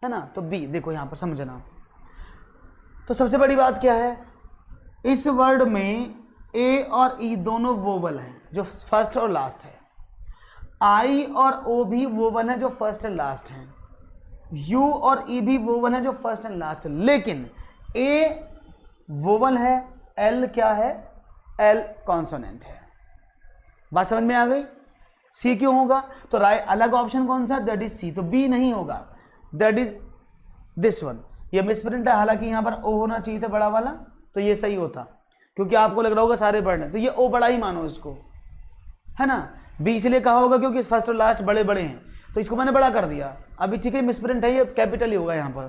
S1: है ना। तो बी देखो यहां पर समझना। तो सबसे बड़ी बात क्या है, इस वर्ड में ए और ई दोनों वोवल हैं, जो फर्स्ट और लास्ट है। आई और ओ भी वोवल है, जो फर्स्ट एंड लास्ट है। यू और ई भी वोवल है, जो फर्स्ट एंड लास्ट है। लेकिन ए वोवल है, एल क्या है? एल कॉन्सोनेंट है। बात समझ में आ गई? सी क्यों होगा? तो राइट अलग ऑप्शन कौन सा? That is C. तो बी नहीं होगा, दैट इज दिस वन। ये मिसप्रिंट है, हालांकि यहां पर ओ होना चाहिए था बड़ा वाला, तो ये सही होता, क्योंकि आपको लग रहा होगा सारे बड़े, तो ये ओ बड़ा ही मानो इसको, है ना। बी इसलिए कहा होगा क्योंकि फर्स्ट और लास्ट बड़े बड़े हैं, तो इसको मैंने बड़ा कर दिया। अभी ठीक है, मिसप्रिंट है, ये कैपिटल ही होगा यहाँ पर।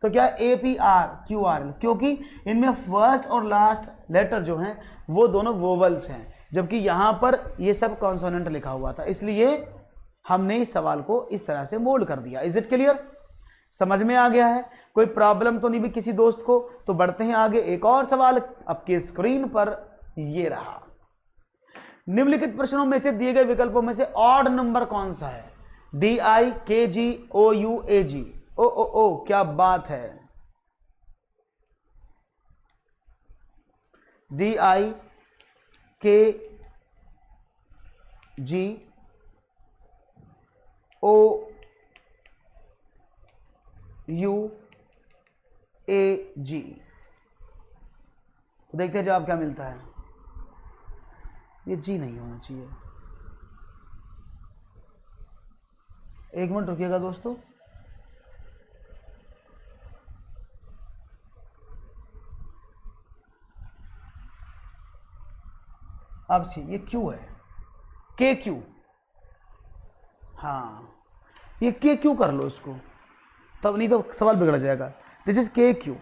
S1: तो क्या A P R Q R L, क्योंकि इनमें फर्स्ट और लास्ट लेटर जो हैं वो दोनों वोवल्स हैं, जबकि यहां पर ये सब कॉन्सोनेंट लिखा हुआ था, इसलिए हमने इस सवाल को इस तरह से मोल्ड कर दिया। Is it clear? समझ में आ गया है? कोई प्रॉब्लम तो नहीं भी किसी दोस्त को? तो बढ़ते हैं आगे। एक और सवाल आपकी स्क्रीन पर ये रहा। निम्नलिखित प्रश्नों में से दिए गए विकल्पों में से ऑड नंबर कौन सा है? डी आई के जी ओ यू ए जी। ओ ओ ओ क्या बात है। डी आई के जी ओ यू ए जी। देखते हैं जवाब क्या मिलता है। ये जी नहीं होना चाहिए। एक मिनट रुकिएगा दोस्तों। अब सी ये क्यू है, के क्यू। हाँ ये के क्यू कर लो इसको, तब नहीं तो सवाल बिगड़ जाएगा। दिस इज के क्यू।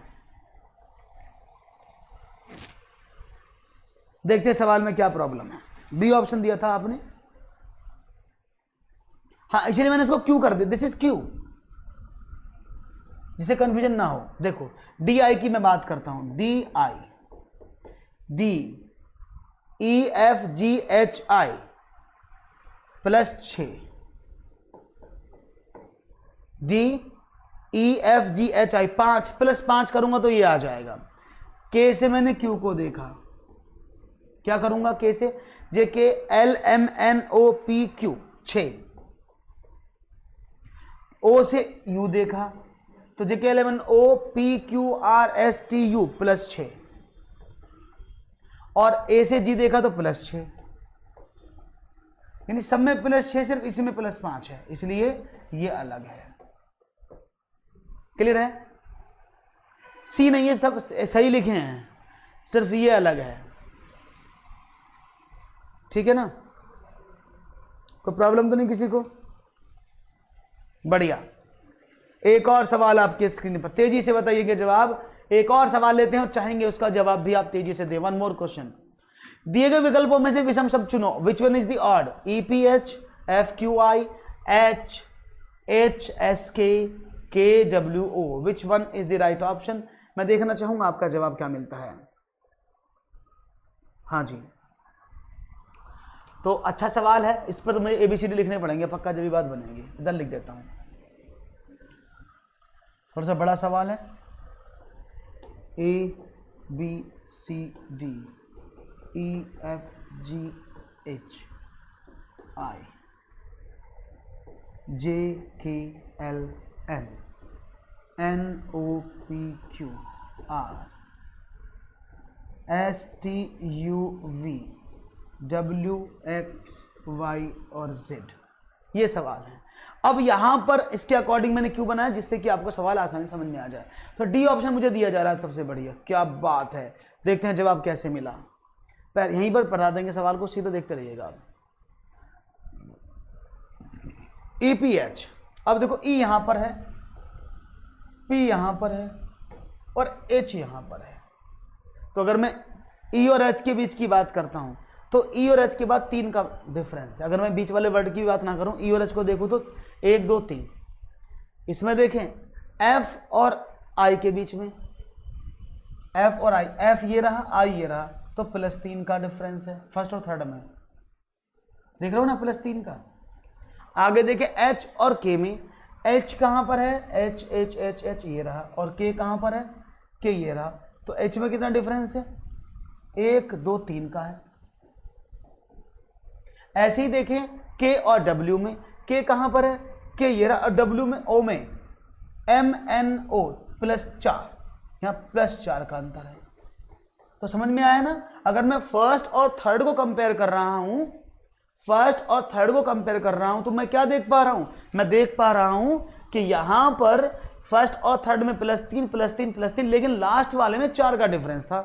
S1: देखते हैं सवाल में क्या प्रॉब्लम है। बी ऑप्शन दिया था आपने, हाँ इसलिए मैंने इसको क्यू कर दिया। दिस इज क्यू, जिसे कंफ्यूजन ना हो। देखो डी आई की मैं बात करता हूं, D I D E F G H I plus 6, D E F G H I 5 plus 5 करूंगा तो ये आ जाएगा। के से मैंने क्यू को देखा, क्या करूंगा? के से J K L M N O P Q 6, O से यू देखा तो J K L M N O P Q R S T U plus 6, और ए से जी देखा तो प्लस 6, यानी सब में प्लस 6, सिर्फ इसी में प्लस 5 है, इसलिए ये अलग है। क्लियर है? सी नहीं है, सब सही लिखे हैं, सिर्फ ये अलग है। ठीक है ना? कोई प्रॉब्लम तो नहीं किसी को? बढ़िया। एक और सवाल आपके स्क्रीन पर, तेजी से बताइएगा जवाब। एक और सवाल लेते हैं और चाहेंगे उसका जवाब भी आप तेजी से दें। One more question. दिए गए विकल्पों में से विषम शब्द चुनो। Which one is the odd? E P H, F Q I, H H S K W O. Which one is the right option? मैं देखना चाहूंगा आपका जवाब क्या मिलता है। हाँ जी, तो अच्छा सवाल है, इस पर मुझे एबीसीडी लिखने पड़ेंगे पक्का, जब भी बात बनेगी। इधर लिख देता हूं, थोड़ा सा बड़ा सवाल है। A B C D E F G H I J K L M N O P Q R S T U V W X Y और जेड। ये सवाल है। अब यहां पर इसके अकॉर्डिंग मैंने क्यों बनाया, जिससे कि आपको सवाल आसानी समझ में आ जाए। तो डी ऑप्शन मुझे दिया जा रहा है सबसे बढ़िया। क्या बात है। देखते हैं जवाब कैसे मिला। पहले यहीं पर पढ़ा देंगे सवाल को, सीधा देखते रहिएगा आप। ई पी एच, अब देखो ई यहां पर है, पी यहां पर है और एच यहां पर है। तो अगर मैं ई और एच के बीच की बात करता हूं तो ई और एच के बाद 3 का डिफरेंस है। अगर मैं बीच वाले वर्ड की बात ना करूं, ई और एच को देखूं तो 1 2 3। इसमें देखें एफ और आई के बीच में, एफ और आई, एफ ये रहा, आई ये रहा, तो +3 का डिफरेंस है फर्स्ट और थर्ड में। देख रहे हो ना, +3 का। आगे देखें एच और के में, एच कहां पर है? एच एच एच एच ये रहा, और के कहां पर है? के ये रहा। तो एच में कितना डिफरेंस है? 1 2 3 का है। ऐसे ही देखें के और डब्ल्यू में, के कहां पर है? के ये रहा, और डब्ल्यू में, ओ में एम एन ओ +4, यहां +4 का अंतर है। तो समझ में आया ना? अगर मैं फर्स्ट और थर्ड को कंपेयर कर रहा हूं, फर्स्ट और थर्ड को कंपेयर कर रहा हूं, तो मैं क्या देख पा रहा हूं? मैं देख पा रहा हूं कि यहां पर फर्स्ट और थर्ड में +3 +3 +3, लेकिन लास्ट वाले में 4 का डिफरेंस था।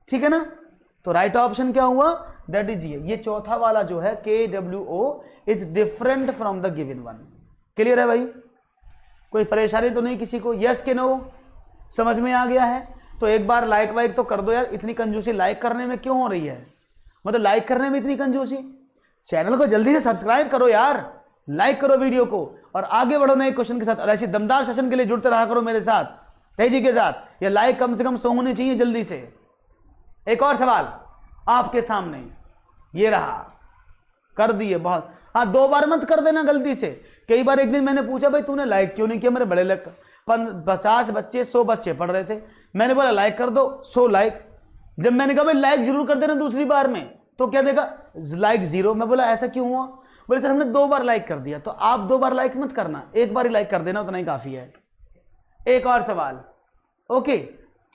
S1: ठीक है ना? तो राइट ऑप्शन क्या हुआ? दैट इज ये चौथा वाला जो है K W O is different from the given one. Clear है भाई? कोई परेशानी तो नहीं किसी को? यस के नो? समझ में आ गया है? तो एक बार लाइक वाइक तो कर दो यार। इतनी कंजूसी लाइक करने में क्यों हो रही है? मतलब लाइक करने में इतनी कंजूसी? चैनल को जल्दी से सब्सक्राइब करो यार, लाइक करो वीडियो को और आगे बढ़ो नए क्वेश्चन के साथ। और ऐसी दमदार सेशन के लिए जुड़ते रहा करो मेरे साथ तेजी के साथ। ये लाइक कम से कम 100 होने चाहिए जल्दी से। एक और सवाल आपके सामने, ये रहा, कर दिए बहुत। हाँ 2 बार मत कर देना गलती से। कई बार एक दिन मैंने पूछा भाई तूने लाइक क्यों नहीं किया? मेरे बड़े 50 बच्चे 100 बच्चे पढ़ रहे थे। मैंने बोला लाइक कर दो, 100 लाइक। जब मैंने कहा भाई लाइक जरूर कर देना दूसरी बार में, तो क्या देखा? लाइक 0। मैं बोला ऐसा क्यों हुआ? बोले सर हमने 2 बार लाइक कर दिया। तो आप 2 बार लाइक मत करना, 1 बार ही लाइक कर देना, उतना ही काफी है। एक और सवाल। Okay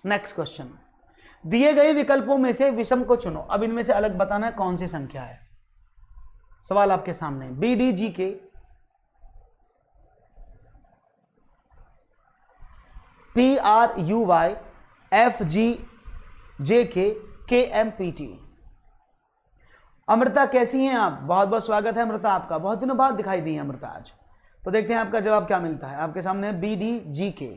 S1: next question. दिए गए विकल्पों में से विषम को चुनो। अब इनमें से अलग बताना है कौन सी संख्या है। सवाल आपके सामने, BDG के PRUY FGJK KMPT। अमृता कैसी हैं आप? बहुत बहुत स्वागत है अमृता आपका, बहुत दिनों बाद दिखाई दी है अमृता आज। तो देखते हैं आपका जवाब क्या मिलता है। आपके सामने BDGK।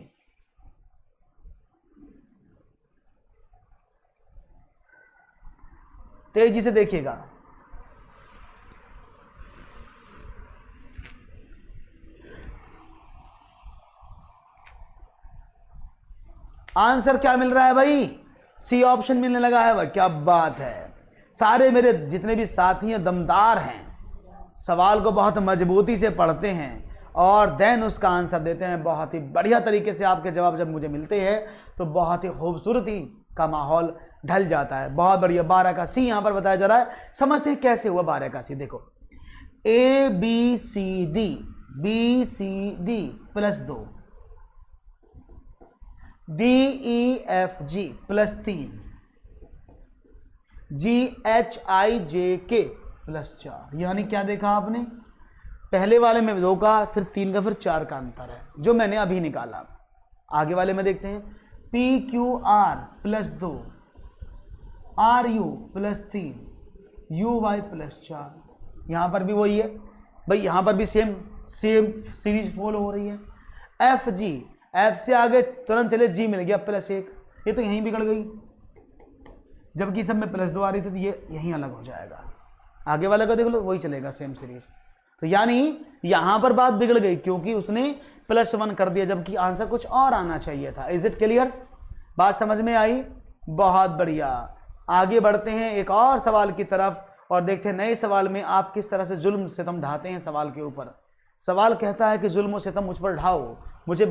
S1: तेजी से देखिएगा। आंसर क्या मिल रहा है भाई? सी ऑप्शन मिलने लगा है भाई, क्या बात है। सारे मेरे जितने भी साथी हैं दमदार हैं, सवाल को बहुत मजबूती से पढ़ते हैं और देन उसका आंसर देते हैं बहुत ही बढ़िया तरीके से। आपके जवाब जब मुझे मिलते हैं तो बहुत ही खूबसूरती का माहौल ढल जाता है। बहुत बढ़िया। 12 का सी यहां पर बताया जा रहा है, समझते हैं कैसे हुआ 12 का सी। देखो ABCD BCD plus 2, DEFG plus 3, GHIJK plus 4। यानी क्या देखा आपने? पहले वाले में 2 का, फिर 3 का, फिर 4 का अंतर है जो मैंने अभी निकाला। आगे वाले में देखते हैं PQR plus 2, RU plus 3, UY plus 4। यहां पर भी वही है भाई, यहां पर भी सेम सीरीज फॉलो हो रही है। FG, F से आगे तुरंत चले G मिल गया प्लस 1। ये तो यहीं बिगड़ गई, जबकि सब में प्लस 2 आ रही थी, तो ये यहीं अलग हो जाएगा। आगे वाला का देख लो, वही चलेगा सेम सीरीज। तो यानी यहां पर बात बिगड़ गई क्योंकि उसने +1 कर दिया, जबकि आंसर कुछ और आना चाहिए था। Is it clear? बात समझ में आई? बहुत बढ़िया। आगे बढ़ते हैं एक और सवाल की तरफ और देखते हैं नए सवाल में आप किस तरह से जुल्म सितम ढाते हैं सवाल के ऊपर। सवाल कहता है कि जुल्म सितम मुझ पर ढाओ, मुझे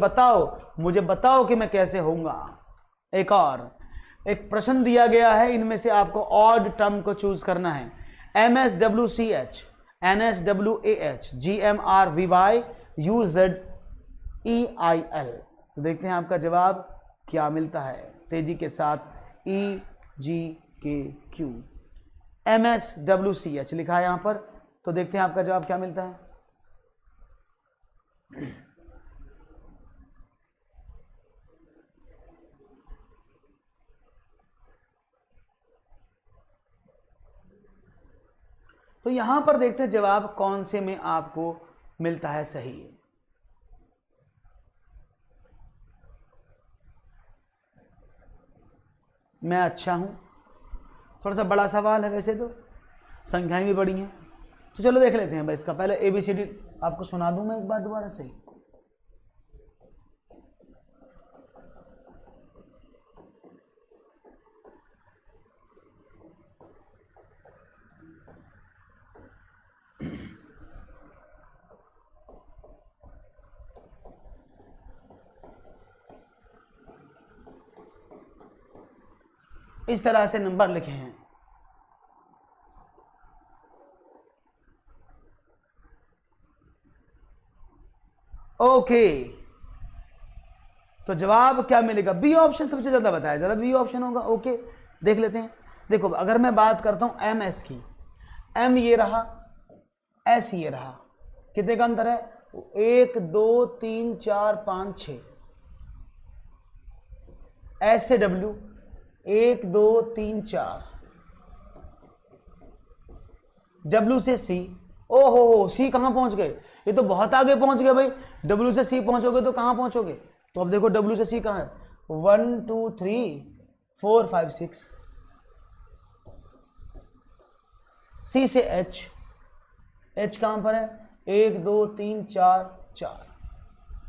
S1: बताओ कि मैं कैसे होऊंगा। एक प्रश्न दिया गया है, इनमें से आपको ऑड टर्म को चूज करना है। MSWCH, NSWAH, GMRVY, UZEIL। तो देखते हैं आपका जवाब क्या मिलता है तेजी के साथ। EGKQ MSWCH लिखा है यहां पर। तो देखते हैं आपका जवाब क्या मिलता है। तो यहां पर देखते हैं जवाब कौन से में आपको मिलता है सही। मैं अच्छा हूं, थोड़ा सा बड़ा सवाल है, वैसे तो संख्याएं भी बड़ी हैं, तो चलो देख लेते हैं भाई। इसका पहले ABCD आपको सुना दूं मैं एक बार दोबारा से। इस तरह से नंबर लिखे हैं। ओके, तो जवाब क्या मिलेगा? बी ऑप्शन सबसे ज्यादा बताया जा रहा है, बी ऑप्शन होगा। ओके देख लेते हैं। देखो अगर मैं बात करता हूं MS की, M ये रहा, S ये रहा, कितने का अंतर है? 1 2 3 4 5 6। S से W 1 2 3 4, W से C ओहो सी कहाँ पहुंच गए, ये तो बहुत आगे पहुंच गए भाई। डब्ल्यू से सी पहुंचोगे तो कहाँ पहुंचोगे, तो अब देखो डब्ल्यू से सी कहाँ है, 1 2 3 4 5 6, सी से एच, एच कहाँ पर है, 1 2 3 4 4,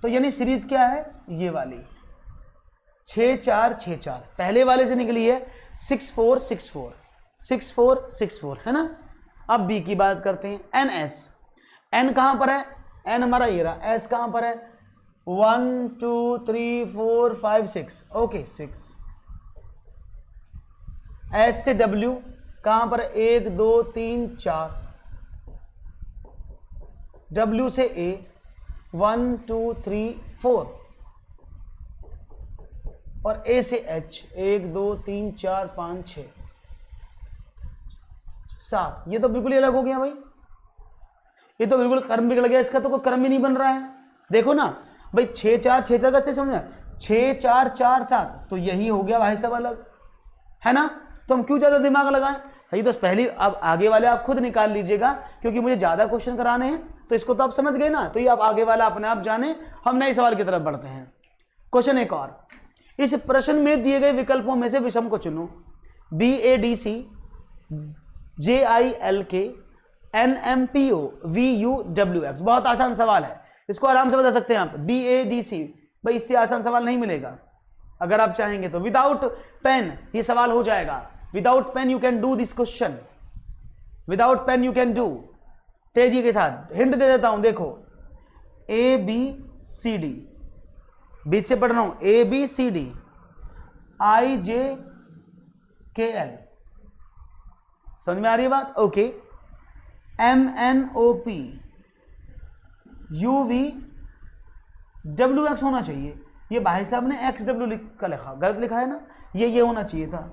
S1: तो यानी सीरीज क्या है ये वाली 6 4 6 4, पहले वाले से निकली है 6 4 6 4 6 4 6 4, है ना। अब बी की बात करते हैं, एन एस, एन कहां पर है, एन हमारा ये रहा, एस कहां पर है, 1 2 3 4 5 6, ओके 6। एस से डब्ल्यू कहां पर है, 1 2 3 4, डब्ल्यू से ए 1 2 3 4, और ए से एच 1 2 3 4 5 6 7, ये तो बिल्कुल ही अलग हो गया भाई, ये तो बिल्कुल क्रम बिगड़ गया, इसका तो कोई क्रम ही नहीं बन रहा है। देखो ना भाई 6 4 6 4 कैसे समझा, 6 4 4 7, तो यही हो गया भाई सब अलग, है ना। तो हम क्यों ज्यादा दिमाग लगाएं, ये तो पहली, अब आगे वाले आप खुद निकाल लीजिएगा, क्योंकि मुझे ज्यादा क्वेश्चन कराने हैं, तो इसको तो आप समझ गए ना, तो ये आप आगे वाला अपने आप जाने। हम नए सवाल की तरफ बढ़ते हैं। क्वेश्चन एक और, इस प्रश्न में दिए गए विकल्पों में से विषम को चुनो, BADC JILK NMPO VUWX। बहुत आसान सवाल है, इसको आराम से बता सकते हैं आप, BADC, भाई इससे आसान सवाल नहीं मिलेगा। अगर आप चाहेंगे तो विदाउट पेन ये सवाल हो जाएगा, without pen you can do this question, without pen you can do. तेजी के साथ हिंट दे देता हूं, देखो ABCD, बीच से पढ़ रहा हूं, ABCD IJKL, समझ में आ रही है बात, ओके। MNOP UVWX होना चाहिए, ये भाई साहब ने XW लिखा, गलत लिखा है ना, ये होना चाहिए था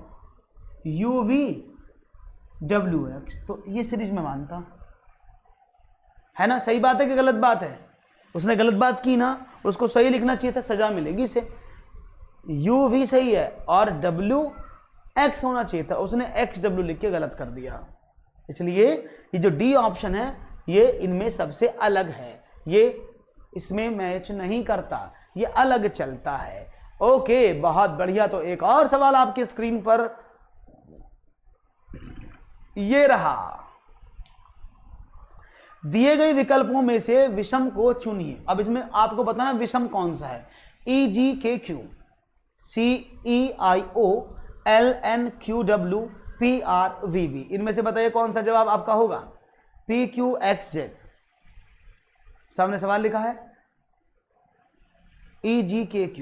S1: UVWX, तो ये सीरीज में मानता है ना। सही बात है कि गलत बात है, उसने गलत बात की ना, उसको सही लिखना चाहिए था, सजा मिलेगी इसे। UV सही है और WX होना चाहिए था, उसने XW लिख के गलत कर दिया, इसलिए ये जो डी ऑप्शन है ये इनमें सबसे अलग है, ये इसमें मैच नहीं करता, ये अलग चलता है। ओके बहुत बढ़िया। तो एक और सवाल आपकी स्क्रीन पर ये रहा, दिए गए विकल्पों में से विषम को चुनिए। अब इसमें आपको बताना विषम कौन सा है, EGKQ CEIO LNQW PRVB, इनमें से बताइए कौन सा जवाब आपका होगा। PQXZ, सामने सवाल लिखा है EGKQ,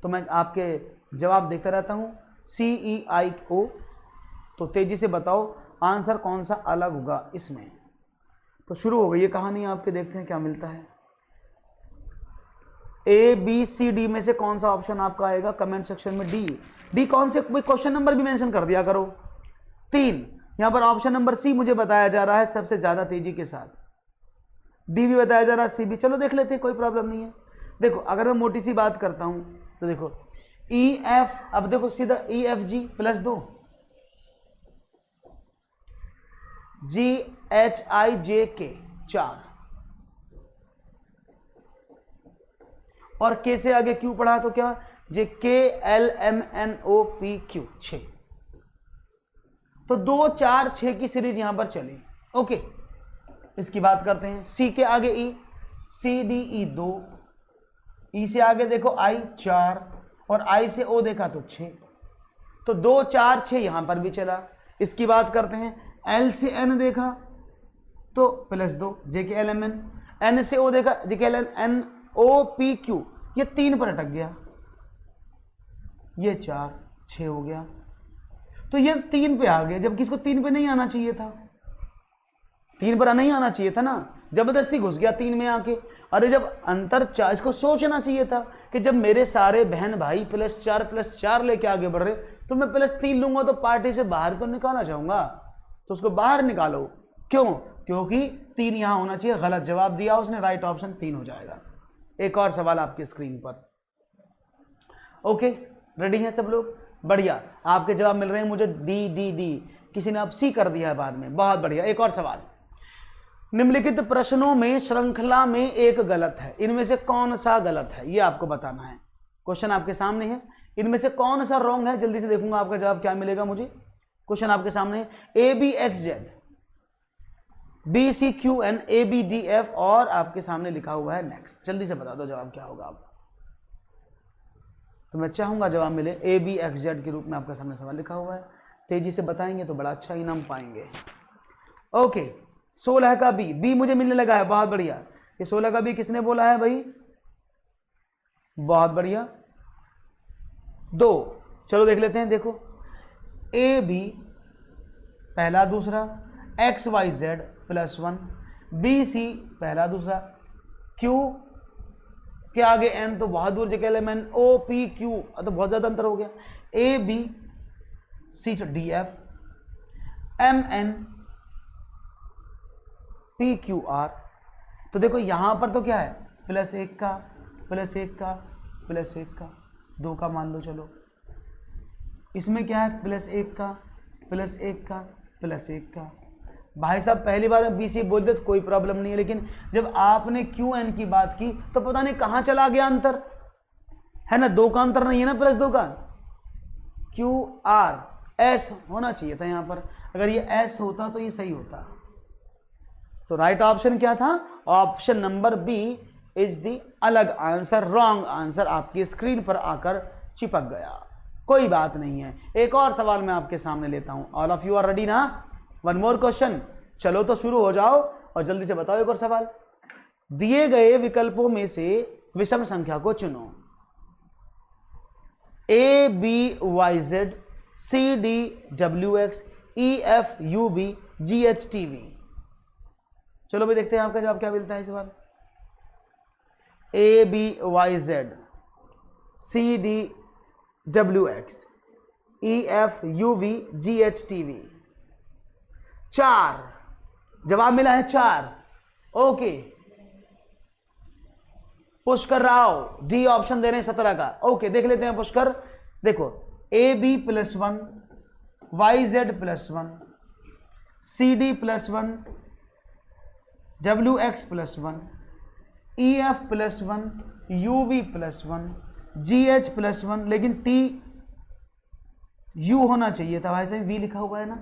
S1: तो मैं आपके जवाब देखता रहता हूं, CEIO, तो तेजी से बताओ आंसर कौन सा अलग होगा इसमें। तो शुरू हो गई ये कहानी आपके, देखते हैं क्या मिलता है। ABCD में से कौन सा ऑप्शन आपका आएगा कमेंट सेक्शन में। डी कौन से, क्वेश्चन नंबर भी मेंशन कर दिया करो, 3। यहां पर ऑप्शन नंबर सी मुझे बताया जा रहा है सबसे ज्यादा तेजी के साथ, डी भी बताया जा रहा है, सी भी, चलो देख लेते हैं, कोई प्रॉब्लम नहीं है। देखो अगर मैं मोटी सी बात करता हूं तो देखो EF, अब देखो सीधा EFG +2, GHIJK 4, और K से आगे Q पढ़ा तो क्या, JKLMNOPQ 6, तो 2 4 6 की सीरीज यहां पर चली। ओके इसकी बात करते हैं। C के आगे E, CDE 2, E से आगे देखो I 4, और I से O देखा तो 6, तो 2 4 6 यहां पर भी चला। इसकी बात करते हैं। L से N देखा तो +2 JKLMN, N से O देखा JKLNOPQ, ये 3 पर अटक गया, ये 4 6 हो गया, तो ये 3 पे आ गया, जबकि इसको 3 पे नहीं आना चाहिए था, 3 पर नहीं आना चाहिए था ना, जबरदस्ती घुस गया 3 में आके। अरे जब अंतर 4, इसको सोचना चाहिए था कि जब मेरे सारे बहन भाई +4 लेके आगे बढ़ रहे, तो मैं +3 लूंगा तो पार्टी से बाहर तो निकालना चाहूंगा, तो उसको बाहर निकालो। क्यों? क्योंकि 3 यहां होना चाहिए। गलत जवाब दिया उसने, राइट ऑप्शन 3 हो जाएगा। एक और सवाल आपकी स्क्रीन पर। ओके रेडी हैं सब लोग? बढ़िया, आपके जवाब मिल रहे हैं मुझे डी, किसी ने अब सी कर दिया है बाद में, बहुत बढ़िया। एक और सवाल, निम्नलिखित प्रश्नों में श्रृंखला में एक गलत है, इनमें से कौन सा गलत है ये आपको बताना है। क्वेश्चन आपके सामने है, इनमें से कौन सा रॉन्ग है, जल्दी से देखूंगा आपका जवाब क्या मिलेगा मुझे। क्वेश्चन आपके सामने A B X Z B C Q N A B D F और आपके सामने लिखा हुआ है नेक्स्ट। जल्दी से बता दो जवाब क्या होगा आप। तो मैं चाहूंगा जवाब मिले ए बी एक्स जेड के रूप में आपके सामने सवाल लिखा हुआ है, तेजी से बताएंगे तो बड़ा अच्छा इनाम पाएंगे। ओके 16 का बी मुझे मिलने लगा है, बहुत बढ़िया। ये 16 का बी किसने बोला है भाई, बहुत बढ़िया। 2 चलो देख लेते हैं, देखो ए बी पहला दूसरा X Y Z +1 B C पहला दूसरा क्यू के आगे एन तो बहुत दूर जगह है, मैन ओ पी क्यू तो बहुत ज्यादा अंतर हो गया, A B C D F M N P Q R. तो देखो यहां पर तो क्या है +1 का +1 का +1 का 2 का मान लो, चलो इसमें क्या है +1 का +1 का +1 का। भाई साहब पहली बार बी सी बोल दे तो कोई प्रॉब्लम नहीं है, लेकिन जब आपने क्यू एन की बात की तो पता नहीं कहां चला गया अंतर, है ना। 2 का अंतर नहीं है ना, +2 का। क्यू आर एस होना चाहिए था यहां पर, अगर ये एस होता तो ये सही होता। तो राइट ऑप्शन क्या था, option number B is the अलग आंसर, रॉन्ग आंसर आपकी स्क्रीन पर आकर चिपक गया। कोई बात नहीं है, एक और सवाल मैं आपके सामने लेता हूं। All of you are ready ना, वन मोर क्वेश्चन। चलो तो शुरू हो जाओ और जल्दी से बताओ एक और सवाल। दिए गए विकल्पों में से विषम संख्या को चुनो। A B Y Z C D W X E F U B G H T V. चलो भाई देखते हैं आपका जवाब क्या मिलता है इस सवाल। A B Y Z C D W X E F U V G H T V. 4 जवाब मिला है, 4। Okay Pushkar Rao D option दे रहे हैं 17 का। ओके देख लेते हैं पुष्कर। देखो A B +1 Y Z +1 C D +1 W X +1 E F +1 U V +1 G H +1, लेकिन टी यू होना चाहिए था, वैसे वी लिखा हुआ है ना,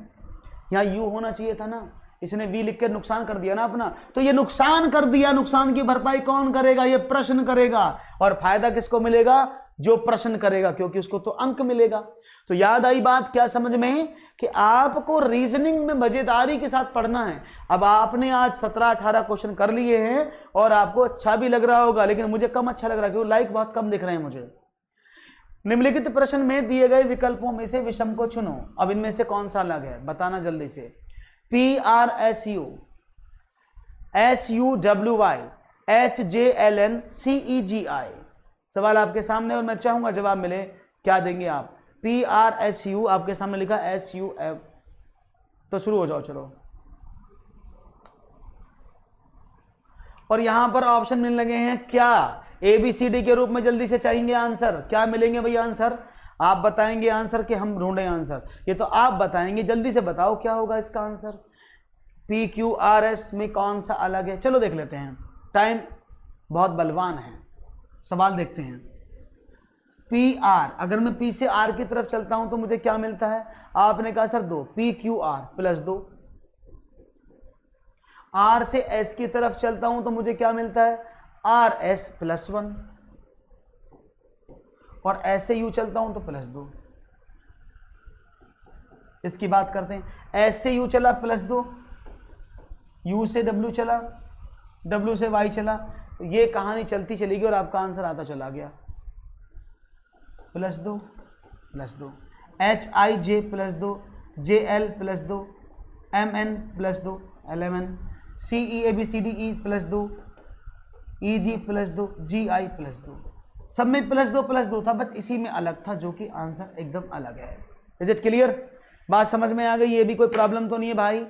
S1: यहाँ यू होना चाहिए था ना, इसने वी लिख के नुकसान कर दिया ना अपना। तो ये नुकसान कर दिया, नुकसान की भरपाई कौन करेगा, ये प्रश्न करेगा। और फायदा किसको मिलेगा, जो प्रश्न करेगा, क्योंकि उसको तो अंक मिलेगा। तो याद आई बात क्या समझ में, कि आपको रीजनिंग में मजेदारी के साथ पढ़ना है। अब आपने आज 17-18 क्वेश्चन कर लिए हैं और आपको अच्छा भी लग रहा होगा, लेकिन मुझे कम अच्छा लग रहा है क्योंकि लाइक बहुत कम दिख रहे हैं मुझे। निम्नलिखित प्रश्न में दिए गए विकल्पों में से विषम को चुनो। अब इनमें से कौन सा अलग है बताना जल्दी से। P R S U S U W Y H J L N C E G I. सवाल आपके सामने और मैं चाहूंगा जवाब मिले, क्या देंगे आप। पी आर एस यू आपके सामने लिखा एस यू एफ, तो शुरू हो जाओ चलो। और यहां पर ऑप्शन मिलने लगे हैं क्या, ए बी सी डी के रूप में। जल्दी से चाहिए आंसर, क्या मिलेंगे भैया आंसर, आप बताएंगे आंसर कि हम ढूंढें आंसर, ये तो आप बताएंगे। जल्दी से बताओ क्या होगा इसका answer. P Q R S में कौन सा अलग है, चलो देख लेते हैं, टाइम बहुत बलवान है। सवाल देखते हैं। पी आर, अगर मैं पी से आर की तरफ चलता हूं तो मुझे क्या मिलता है, आपने कहा sir 2, P Q R +2। R से एस की तरफ चलता हूं तो मुझे क्या मिलता है, आर एस +1। और ऐसे यू चलता हूं तो +2। इसकी बात करते हैं, ऐसे यू चला +2, यू से डब्ल्यू चला, डब्ल्यू से वाई चला, ये कहानी चलती चलेगी और आपका आंसर आता चला गया +2 +2, H I J +2, J L +2, M N +2 11, C E A B C D E +2, E G +2, G I +2। सब में +2 था, बस इसी में अलग था, जो कि आंसर एकदम अलग है। इज इट क्लियर, बात समझ में आ गई, ये भी कोई प्रॉब्लम तो नहीं है भाई,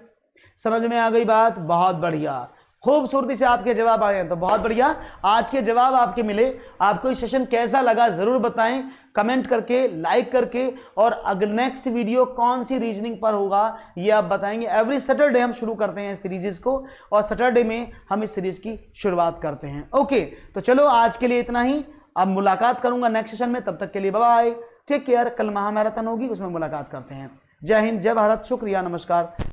S1: समझ में आ गई बात, बहुत बढ़िया। खूबसूरती से आपके जवाब आ गए, तो बहुत बढ़िया, आज के जवाब आपके मिले। आपको ये सेशन कैसा लगा जरूर बताएं कमेंट करके, लाइक करके, और अगर नेक्स्ट वीडियो कौन सी रीजनिंग पर होगा ये आप बताएंगे। एवरी सैटरडे हम शुरू करते हैं सीरीज को, और सैटरडे में हम इस सीरीज की शुरुआत करते हैं। ओके, तो चलो आज के लिए इतना ही, अब मुलाकात करूंगा नेक्स्ट सेशन में, तब तक के लिए बाय बाय, टेक केयर। कल महामैराथन होगी, उसमें मुलाकात करते हैं। जय हिंद, जय भारत, शुक्रिया, नमस्कार।